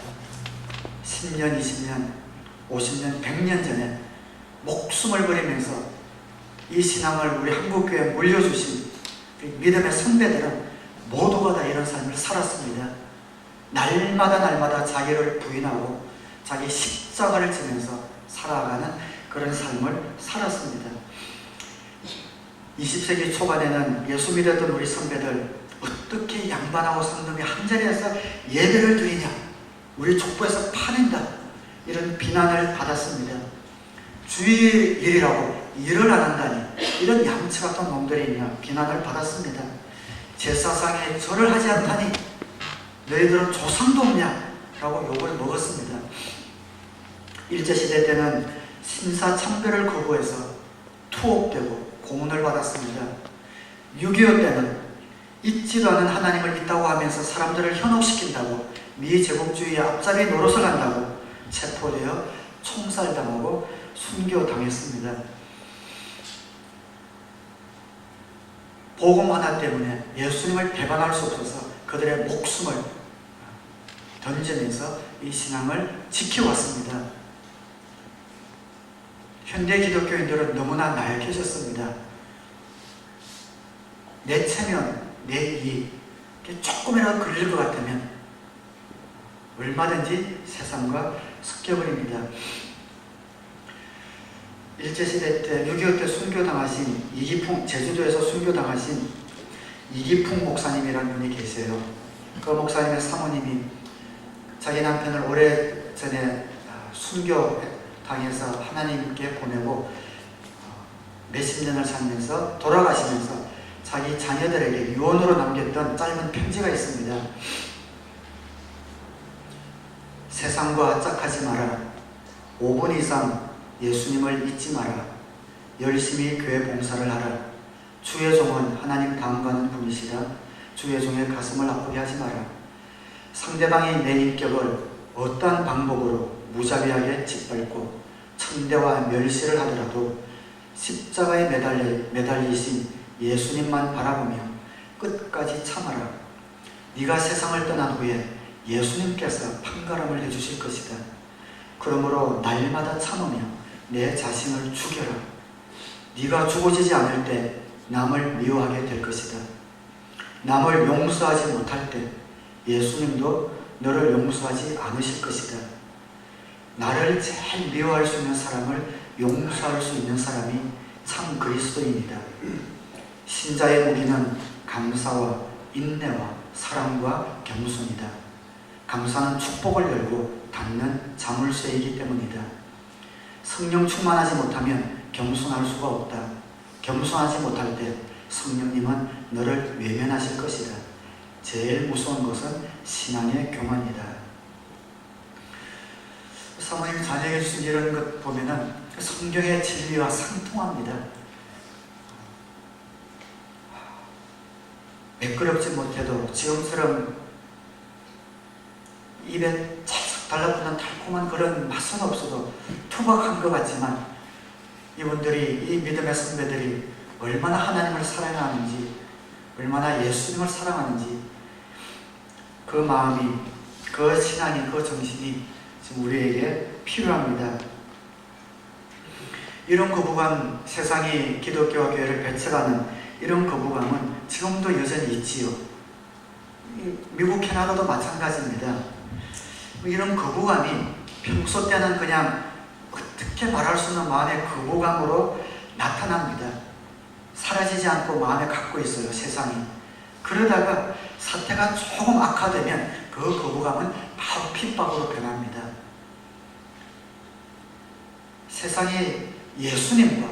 10년, 20년, 50년, 100년 전에 목숨을 버리면서 이 신앙을 우리 한국교회에 물려주신 믿음의 선배들은 모두가 다 이런 삶을 살았습니다. 날마다 자기를 부인하고 자기 십자가를 지면서 살아가는 그런 삶을 살았습니다. 20세기 초반에는 예수 믿었던 우리 선배들, 어떻게 양반하고 상놈이 한자리에서 예배를 드리냐, 우리 족보에서 파낸다, 이런 비난을 받았습니다. 주일이라고 일을 안 한다니, 이런 양치 같은 놈들이 있냐 비난을 받았습니다. 제사상에 절을 하지 않다니 너희들은 조상도 없냐 라고 욕을 먹었습니다. 일제시대 때는 신사참배를 거부해서 투옥되고 고문을 받았습니다. 6.25 때는 있지도 않은 하나님을 믿다고 하면서 사람들을 현혹시킨다고 미제국주의의 앞잡이 노릇을 한다고 체포되어 총살당하고 순교당했습니다. 복음 하나 때문에 예수님을 배반할 수 없어서 그들의 목숨을 던지면서 이 신앙을 지켜왔습니다. 현대 기독교인들은 너무나 나약해졌습니다. 내 체면, 내 이익, 조금이라도 걸릴 것 같으면 얼마든지 세상과 섞여버립니다. 일제시대 때 6.25 때 순교당하신 이기풍, 제주도에서 순교당하신 이기풍 목사님이라는 분이 계세요. 그 목사님의 사모님이 자기 남편을 오래전에 순교당해서 하나님께 보내고 몇십 년을 살면서 돌아가시면서 자기 자녀들에게 유언으로 남겼던 짧은 편지가 있습니다. 세상과 짝하지 마라. 5분 이상 예수님을 잊지 마라. 열심히 교회 봉사를 하라. 주의 종은 하나님 다음가는 분이시라. 주의 종의 가슴을 아프게 하지 마라. 상대방이 내 인격을 어떠한 방법으로 무자비하게 짓밟고 천대와 멸시를 하더라도 십자가에 매달리신 예수님만 바라보며 끝까지 참아라. 네가 세상을 떠난 후에 예수님께서 판가름을 해주실 것이다. 그러므로 날마다 참으며 내 자신을 죽여라. 네가 죽어지지 않을 때 남을 미워하게 될 것이다. 남을 용서하지 못할 때 예수님도 너를 용서하지 않으실 것이다. 나를 제일 미워할 수 있는 사람을 용서할 수 있는 사람이 참 그리스도인이다. 신자의 무기는 감사와 인내와 사랑과 겸손이다. 감사는 축복을 열고 닫는 자물쇠이기 때문이다. 성령 충만하지 못하면 겸손할 수가 없다. 겸손하지 못할 때 성령님은 너를 외면하실 것이다. 제일 무서운 것은 신앙의 교만이다. 사모님이 자녀에게 주신 이런 것 보면은 성경의 진리와 상통합니다. 매끄럽지 못해도 지금처럼 입에 찰싹 달라붙는 달콤한 그런 맛은 없어도 투박한 것 같지만 이분들이, 이 믿음의 선배들이 얼마나 하나님을 사랑하는지, 얼마나 예수님을 사랑하는지 그 마음이, 그 신앙이, 그 정신이 지금 우리에게 필요합니다. 이런 거부감, 세상이 기독교와 교회를 배척하는 이런 거부감은 지금도 여전히 있지요. 미국, 캐나다도 마찬가지입니다. 이런 거부감이 평소 때는 그냥 어떻게 말할 수 없는 마음의 거부감으로 나타납니다. 사라지지 않고 마음에 갖고 있어요, 세상이. 그러다가 사태가 조금 악화되면 그 거부감은 바로 핍박으로 변합니다. 세상이 예수님과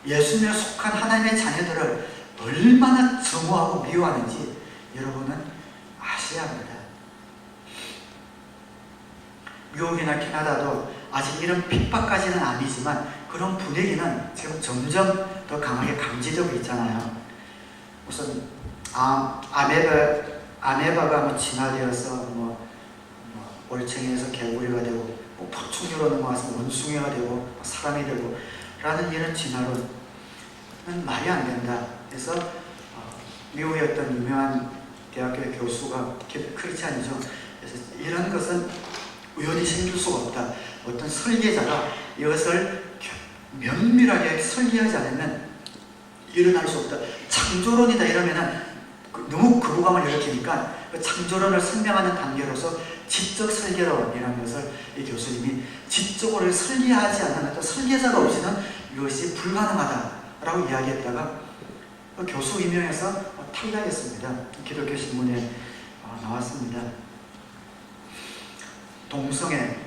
예수님에 속한 하나님의 자녀들을 얼마나 증오하고 미워하는지 여러분은 아셔야 합니다. 미국이나 캐나다도 아직 이런 핍박까지는 아니지만 그런 분위기는 지금 점점 더 강하게 감지되고 있잖아요. 우선 아메바가 진화되어서 올챙이에서 개구리가 되고 포충류로 넘어가서 원숭이가 되고 사람이 되고 라는 이런 진화론은 말이 안 된다. 그래서 미국의 어떤 유명한 대학교의 교수가, 크리스찬이죠. 그래서 이런 것은 우연히 생길 수가 없다. 어떤 설계자가 이것을 면밀하게 설계하지 않으면 일어날 수 없다. 창조론이다 이러면은 너무 거부감을 일으키니까 그 창조론을 설명하는 단계로서 지적 설계론이라는 것을 이 교수님이 지적으로 설계하지 않는 어떤 설계자가 없이는 이것이 불가능하다라고 이야기했다가 그 교수 임명해서 탈락했습니다. 기독교 신문에 나왔습니다. 동성애,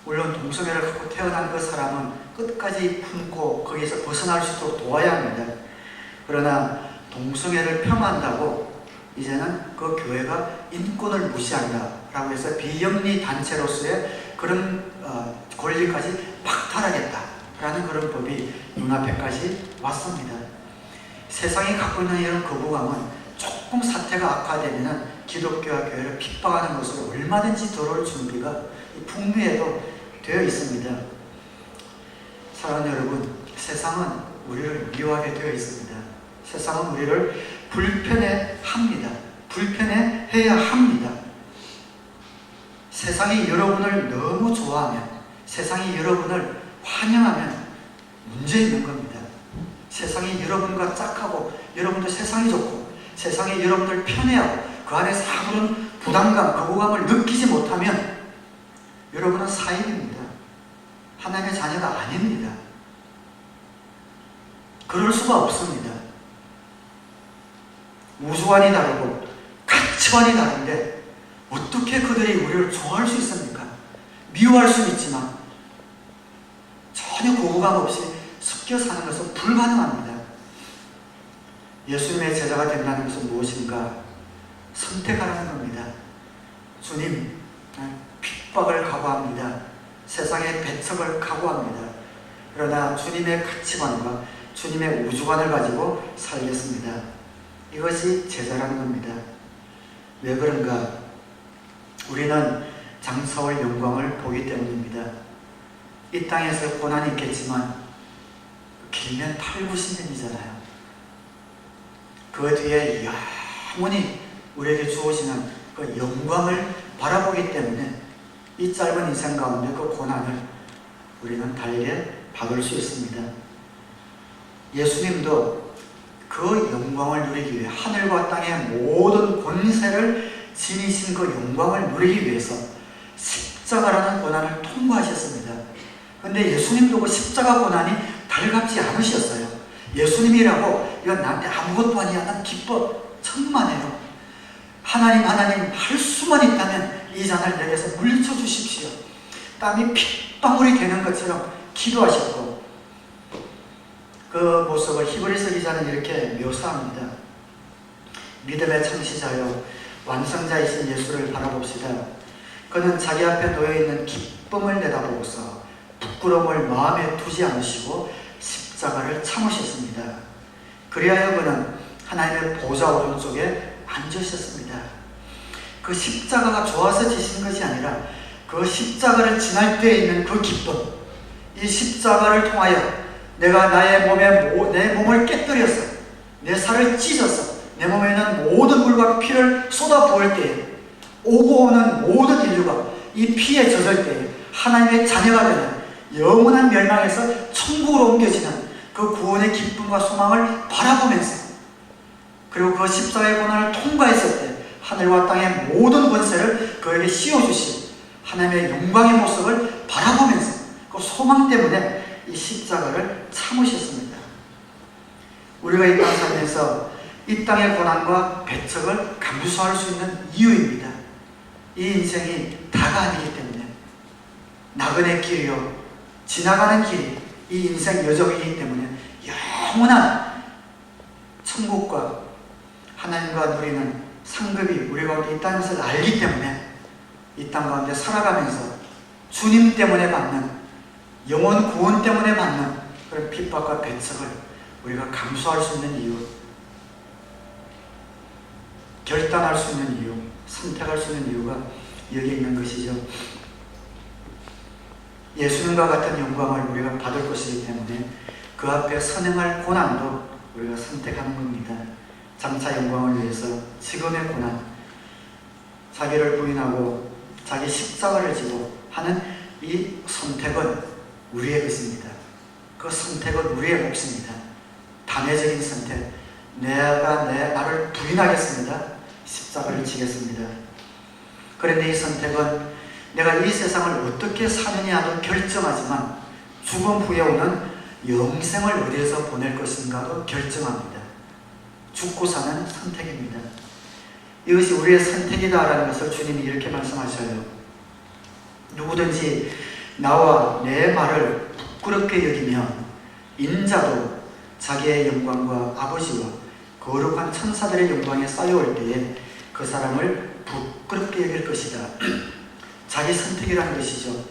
물론 동성애를 갖고 태어난 그 사람은 끝까지 품고 거기에서 벗어날 수 있도록 도와야 합니다. 그러나 동성애를 폄하한다고 이제는 그 교회가 인권을 무시한다라고 해서 비영리 단체로서의 그런 권리까지 박탈하겠다라는 그런 법이 눈앞에까지 왔습니다. 세상이 갖고 있는 이런 거부감은 조금 사태가 악화되면 기독교와 교회를 핍박하는 것으로 얼마든지 들어올 준비가 북미에도 되어 있습니다. 사랑하는 여러분, 세상은 우리를 미워하게 되어 있습니다. 세상은 우리를 불편해합니다. 불편해해야 합니다. 세상이 여러분을 너무 좋아하면, 세상이 여러분을 환영하면 문제 있는 겁니다. 세상이 여러분과 짝하고 여러분도 세상이 좋고 세상이 여러분들 편해하고 그 안에서 아무런 부담감, 거부감을 느끼지 못하면 여러분은 사입입니다. 하나님의 자녀가 아닙니다. 그럴 수가 없습니다. 우주관이 다르고 가치관이 다른데 어떻게 그들이 우리를 좋아할 수 있습니까? 미워할 수는 있지만 전혀 거부감 없이 섞여 사는 것은 불가능합니다. 예수님의 제자가 된다는 것은 무엇인가? 선택하라는 겁니다. 주님, 핍박을 각오합니다. 세상의 배척을 각오합니다. 그러나 주님의 가치관과 주님의 우주관을 가지고 살겠습니다. 이것이 제자라는 겁니다. 왜 그런가? 우리는 장차올 영광을 보기 때문입니다. 이 땅에서 고난이 있겠지만 길면 8, 90년이잖아요. 그 뒤에 영원히 우리에게 주어지는 그 영광을 바라보기 때문에 이 짧은 인생 가운데 그 고난을 우리는 달게 받을 수 있습니다. 예수님도 그 영광을 누리기 위해 하늘과 땅의 모든 권세를 지니신 그 영광을 누리기 위해서 십자가라는 고난을 통과하셨습니다. 그런데 예수님도 그 십자가 고난이 달갑지 않으셨어요. 예수님이라고 이건 나한테 아무것도 아니야, 난 기뻐, 천만에요. 하나님 할 수만 있다면 이 잔을 내게서 물리쳐 주십시오. 땀이 핏방울이 되는 것처럼 기도하셨고, 그 모습을 히브리서 기자는 이렇게 묘사합니다. 믿음의 창시자요 완성자이신 예수를 바라봅시다. 그는 자기 앞에 놓여있는 기쁨을 내다보고서 부끄러움을 마음에 두지 않으시고 십자가를 참으셨습니다. 그리하여 그는 하나님의 보좌 오른쪽에 앉으셨습니다. 그 십자가가 좋아서 지신 것이 아니라 그 십자가를 지날 때에 있는 그 기쁨, 이 십자가를 통하여 내가 내 몸을 깨뜨려서 내 살을 찢어서 내 몸에 있는 모든 물과 피를 쏟아부을 때에 오고 오는 모든 인류가 이 피에 젖을 때에 하나님의 자녀가 되는 영원한 멸망에서 천국으로 옮겨지는 그 구원의 기쁨과 소망을 바라보면서, 그리고 그 십자가의 고난을 통과했을 때 하늘과 땅의 모든 권세를 그에게 씌워주신 하나님의 영광의 모습을 바라보면서 그 소망 때문에 이 십자가를 참으셨습니다. 우리가 이 땅 살면서 이 땅의 고난과 배척을 감수할 수 있는 이유입니다. 이 인생이 다가 아니기 때문에, 나그네 길이요 지나가는 길이 이 인생 여정이기 때문에 영원한 천국과 하나님과 누리는 상급이 우리 가운데 있다는 것을 알기 때문에 이 땅 가운데 살아가면서 주님 때문에 받는, 영원 구원 때문에 받는 그런 핍박과 배척을 우리가 감수할 수 있는 이유, 결단할 수 있는 이유, 선택할 수 있는 이유가 여기 있는 것이죠. 예수님과 같은 영광을 우리가 받을 것이기 때문에 그 앞에 선행할 고난도 우리가 선택하는 겁니다. 장차 영광을 위해서 지금의 고난, 자기를 부인하고 자기 십자가를 지고 하는 이 선택은 우리의 것입니다. 그 선택은 우리의 몫입니다. 단회적인 선택, 나를 부인하겠습니다. 십자가를 지겠습니다. 그런데 이 선택은 내가 이 세상을 어떻게 사느냐도 결정하지만 죽음 후에 오는 영생을 어디에서 보낼 것인가도 결정합니다. 죽고 사는 선택입니다. 이것이 우리의 선택이다라는 것을 주님이 이렇게 말씀하셔요. 누구든지 나와 내 말을 부끄럽게 여기면 인자도 자기의 영광과 아버지와 거룩한 천사들의 영광에 쌓여올 때에 그 사람을 부끄럽게 여길 것이다. 자기 선택이라는 것이죠.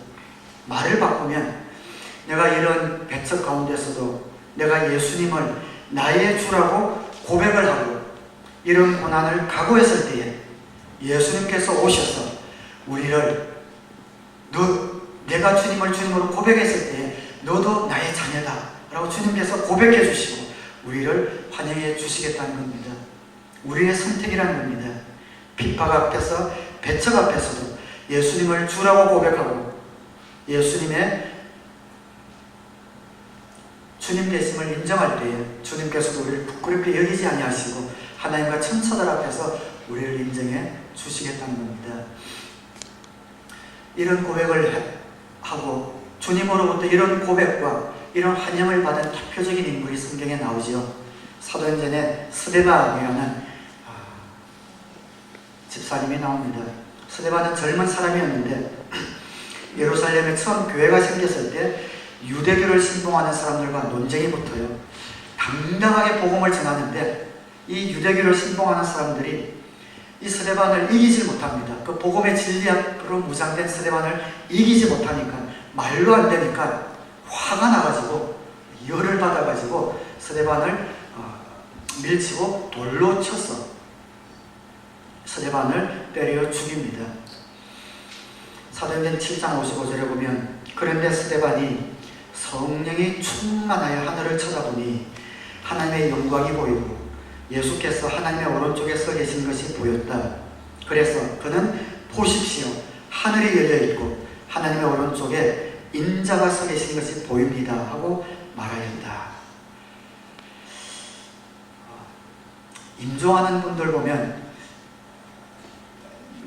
말을 바꾸면 내가 이런 배척 가운데서도 내가 예수님을 나의 주라고 고백을 하고 이런 고난을 각오했을 때에 예수님께서 오셔서 우리를 내가 주님을 주님으로 고백했을 때에 너도 나의 자녀다 라고 주님께서 고백해 주시고 우리를 환영해 주시겠다는 겁니다. 우리의 선택이라는 겁니다. 핍박 앞에서 배척 앞에서도 예수님을 주라고 고백하고 예수님의 주님 되심을 인정할 때에 주님께서도 우리를 부끄럽게 여기지 아니하시고 하나님과 천사들 앞에서 우리를 인정해 주시겠다는 겁니다. 이런 고백을 하고 주님으로부터 이런 고백과 이런 환영을 받은 대표적인 인물이 성경에 나오지요. 사도행전에 스데반이라는 집사님이 나옵니다. 스데반은 젊은 사람이었는데 예루살렘에 처음 교회가 생겼을 때 유대교를 신봉하는 사람들과 논쟁이 붙어요. 당당하게 복음을 전하는데 이 유대교를 신봉하는 사람들이 이 스데반을 이기질 못합니다. 그 복음의 진리로 무장된 스데반을 이기지 못하니까, 말로 안 되니까 화가 나가지고 열을 받아가지고 스데반을 밀치고 돌로 쳐서 스데반을 때려 죽입니다. 사도행전 7장 55절에 보면, 그런데 스데반이 성령이 충만하여 하늘을 쳐다보니 하나님의 영광이 보이고 예수께서 하나님의 오른쪽에 서 계신 것이 보였다. 그래서 그는 보십시오, 하늘이 열려있고 하나님의 오른쪽에 인자가 서 계신 것이 보입니다 하고 말하였다. 임종하는 분들 보면,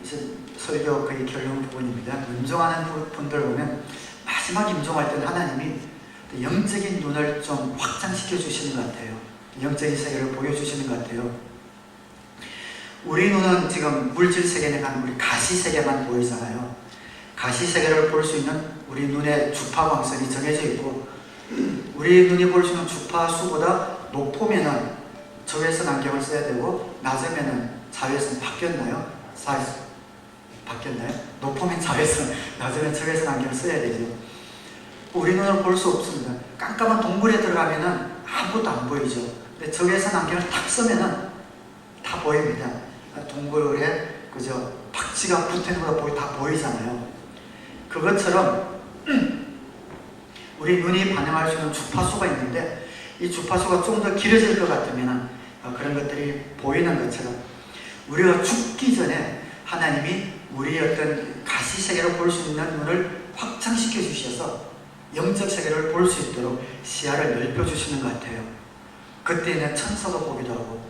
이제 설교 거의 결론 부분입니다. 임종하는 분들 보면 마지막 임종할 때는 하나님이 영적인 눈을 좀 확장시켜 주시는 것 같아요. 영적인 세계를 보여주시는 것 같아요. 우리 눈은 지금 물질 세계는 우리 가시 세계만 보이잖아요. 가시 세계를 볼 수 있는 우리 눈의 주파 광선이 정해져 있고, 우리 눈이 볼 수 있는 주파수보다 높으면은 적외선 안경을 써야 되고, 낮으면은 자외선 바뀌었나요? 바뀌었나요? 높으면 자외선, 낮으면 적외선 안경을 써야 되죠. 우리 눈으로 볼 수 없습니다. 깜깜한 동굴에 들어가면은 아무것도 안 보이죠. 근데 적외선 안경을 탁 쓰면은 다 보입니다. 동굴에 그저 박쥐가 붙어있는 것보다 다 보이잖아요. 그것처럼 우리 눈이 반응할 수 있는 주파수가 있는데, 이 주파수가 좀 더 길어질 것 같으면 그런 것들이 보이는 것처럼, 우리가 죽기 전에 하나님이 우리의 어떤 가시세계로 볼 수 있는 눈을 확장시켜 주셔서 영적 세계를 볼 수 있도록 시야를 넓혀주시는 것 같아요. 그때는 천사도 보기도 하고,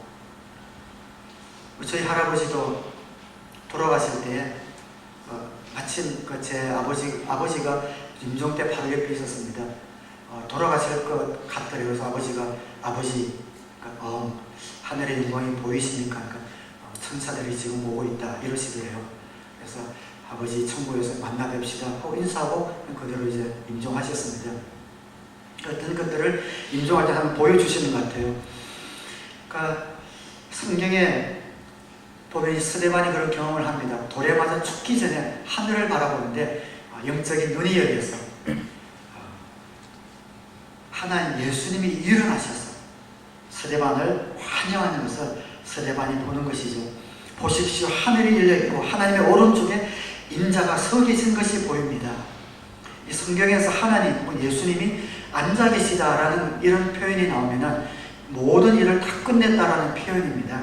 저희 할아버지도 돌아가실 때에 마침 제 아버지가 임종 때 바로 옆에 있었습니다. 돌아가실 것 같더래요. 그래서 아버지 하늘의 영광이 보이시니까 천사들이 지금 오고 있다 이러시더래요. 그래서 아버지 천국에서 만나 뵙시다 하고 인사하고 그대로 이제 임종하셨습니다. 어떤 것들을 임종할 때 한번 보여주시는 것 같아요. 그러니까 성경에 보면 스데반이 그런 경험을 합니다. 돌에 맞아 죽기 전에 하늘을 바라보는데 영적인 눈이 열려서 하나님 예수님이 일어나셔서 스데반을 환영하는 것을 스데반이 보는 것이죠. 보십시오, 하늘이 열려있고 하나님의 오른쪽에 인자가 서 계신 것이 보입니다. 이 성경에서 하나님, 예수님이 앉아 계시다라는 이런 표현이 나오면 모든 일을 다 끝냈다라는 표현입니다.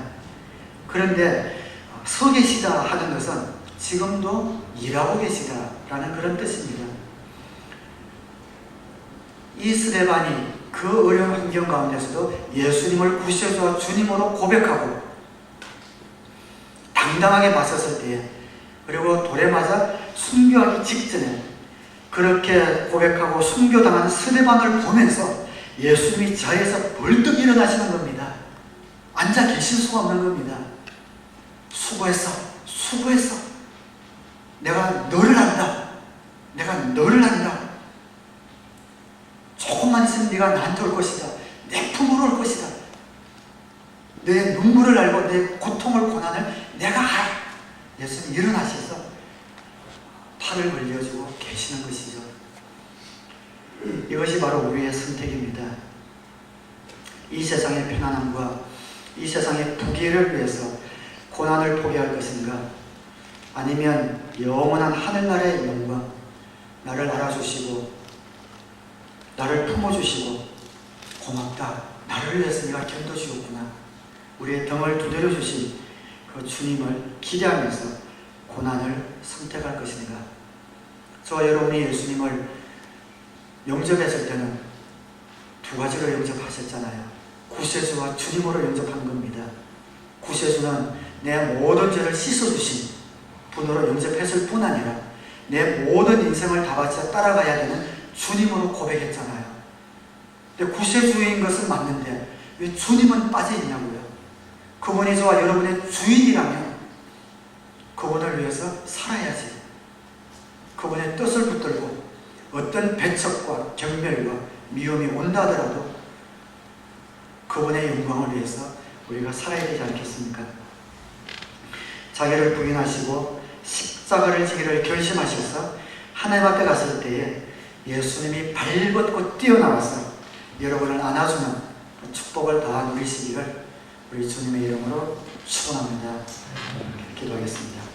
그런데 서 계시다 하는 것은 지금도 일하고 계시다라는 그런 뜻입니다. 이 스데반이 그 어려운 환경 가운데서도 예수님을 구세주와 주님으로 고백하고 당당하게 맞섰을 때에, 그리고 돌에 맞아 순교하기 직전에 그렇게 고백하고 순교당한 스데반을 보면서 예수님이 자리에서 벌떡 일어나시는 겁니다. 앉아 계실 수가 없는 겁니다. 수고했어. 내가 너를 안다. 조금만 있으면 네가 나한테 올 것이다. 내 품으로 올 것이다. 내 눈물을 알고 내 고통을, 고난을 내가 알아. 예수님이 일어나셔서 팔을 벌려주고 계시는 것이죠. 이것이 바로 우리의 선택입니다. 이 세상의 편안함과 이 세상의 부귀를 위해서 고난을 포기할 것인가, 아니면 영원한 하늘나라의 영광, 나를 알아주시고 나를 품어주시고 고맙다, 나를 위해서 네가 견뎌주셨구나, 우리의 등을 두드려 주신 그 주님을 기대하면서 고난을 선택할 것인가. 저와 여러분이 예수님을 영접했을 때는 두 가지로 영접하셨잖아요. 구세주와 주님으로 영접한 겁니다. 구세주는 내 모든 죄를 씻어주신 분으로 영접했을 뿐 아니라 내 모든 인생을 다 바쳐 따라가야 되는 주님으로 고백했잖아요. 근데 구세주인 것은 맞는데 왜 주님은 빠져있냐고요. 그분이 저와 여러분의 주인이라면 그분을 위해서 살아야지. 그분의 뜻을 붙들고 어떤 배척과 경멸과 미움이 온다 하더라도 그분의 영광을 위해서 우리가 살아야 되지 않겠습니까? 자기를 부인하시고 십자가를 지기를 결심하셔서 하나님 앞에 갔을 때에 예수님이 발벗고 뛰어나와서 여러분을 안아주는 축복을 다 누리시기를 우리 주님의 이름으로 축원합니다. 기도하겠습니다.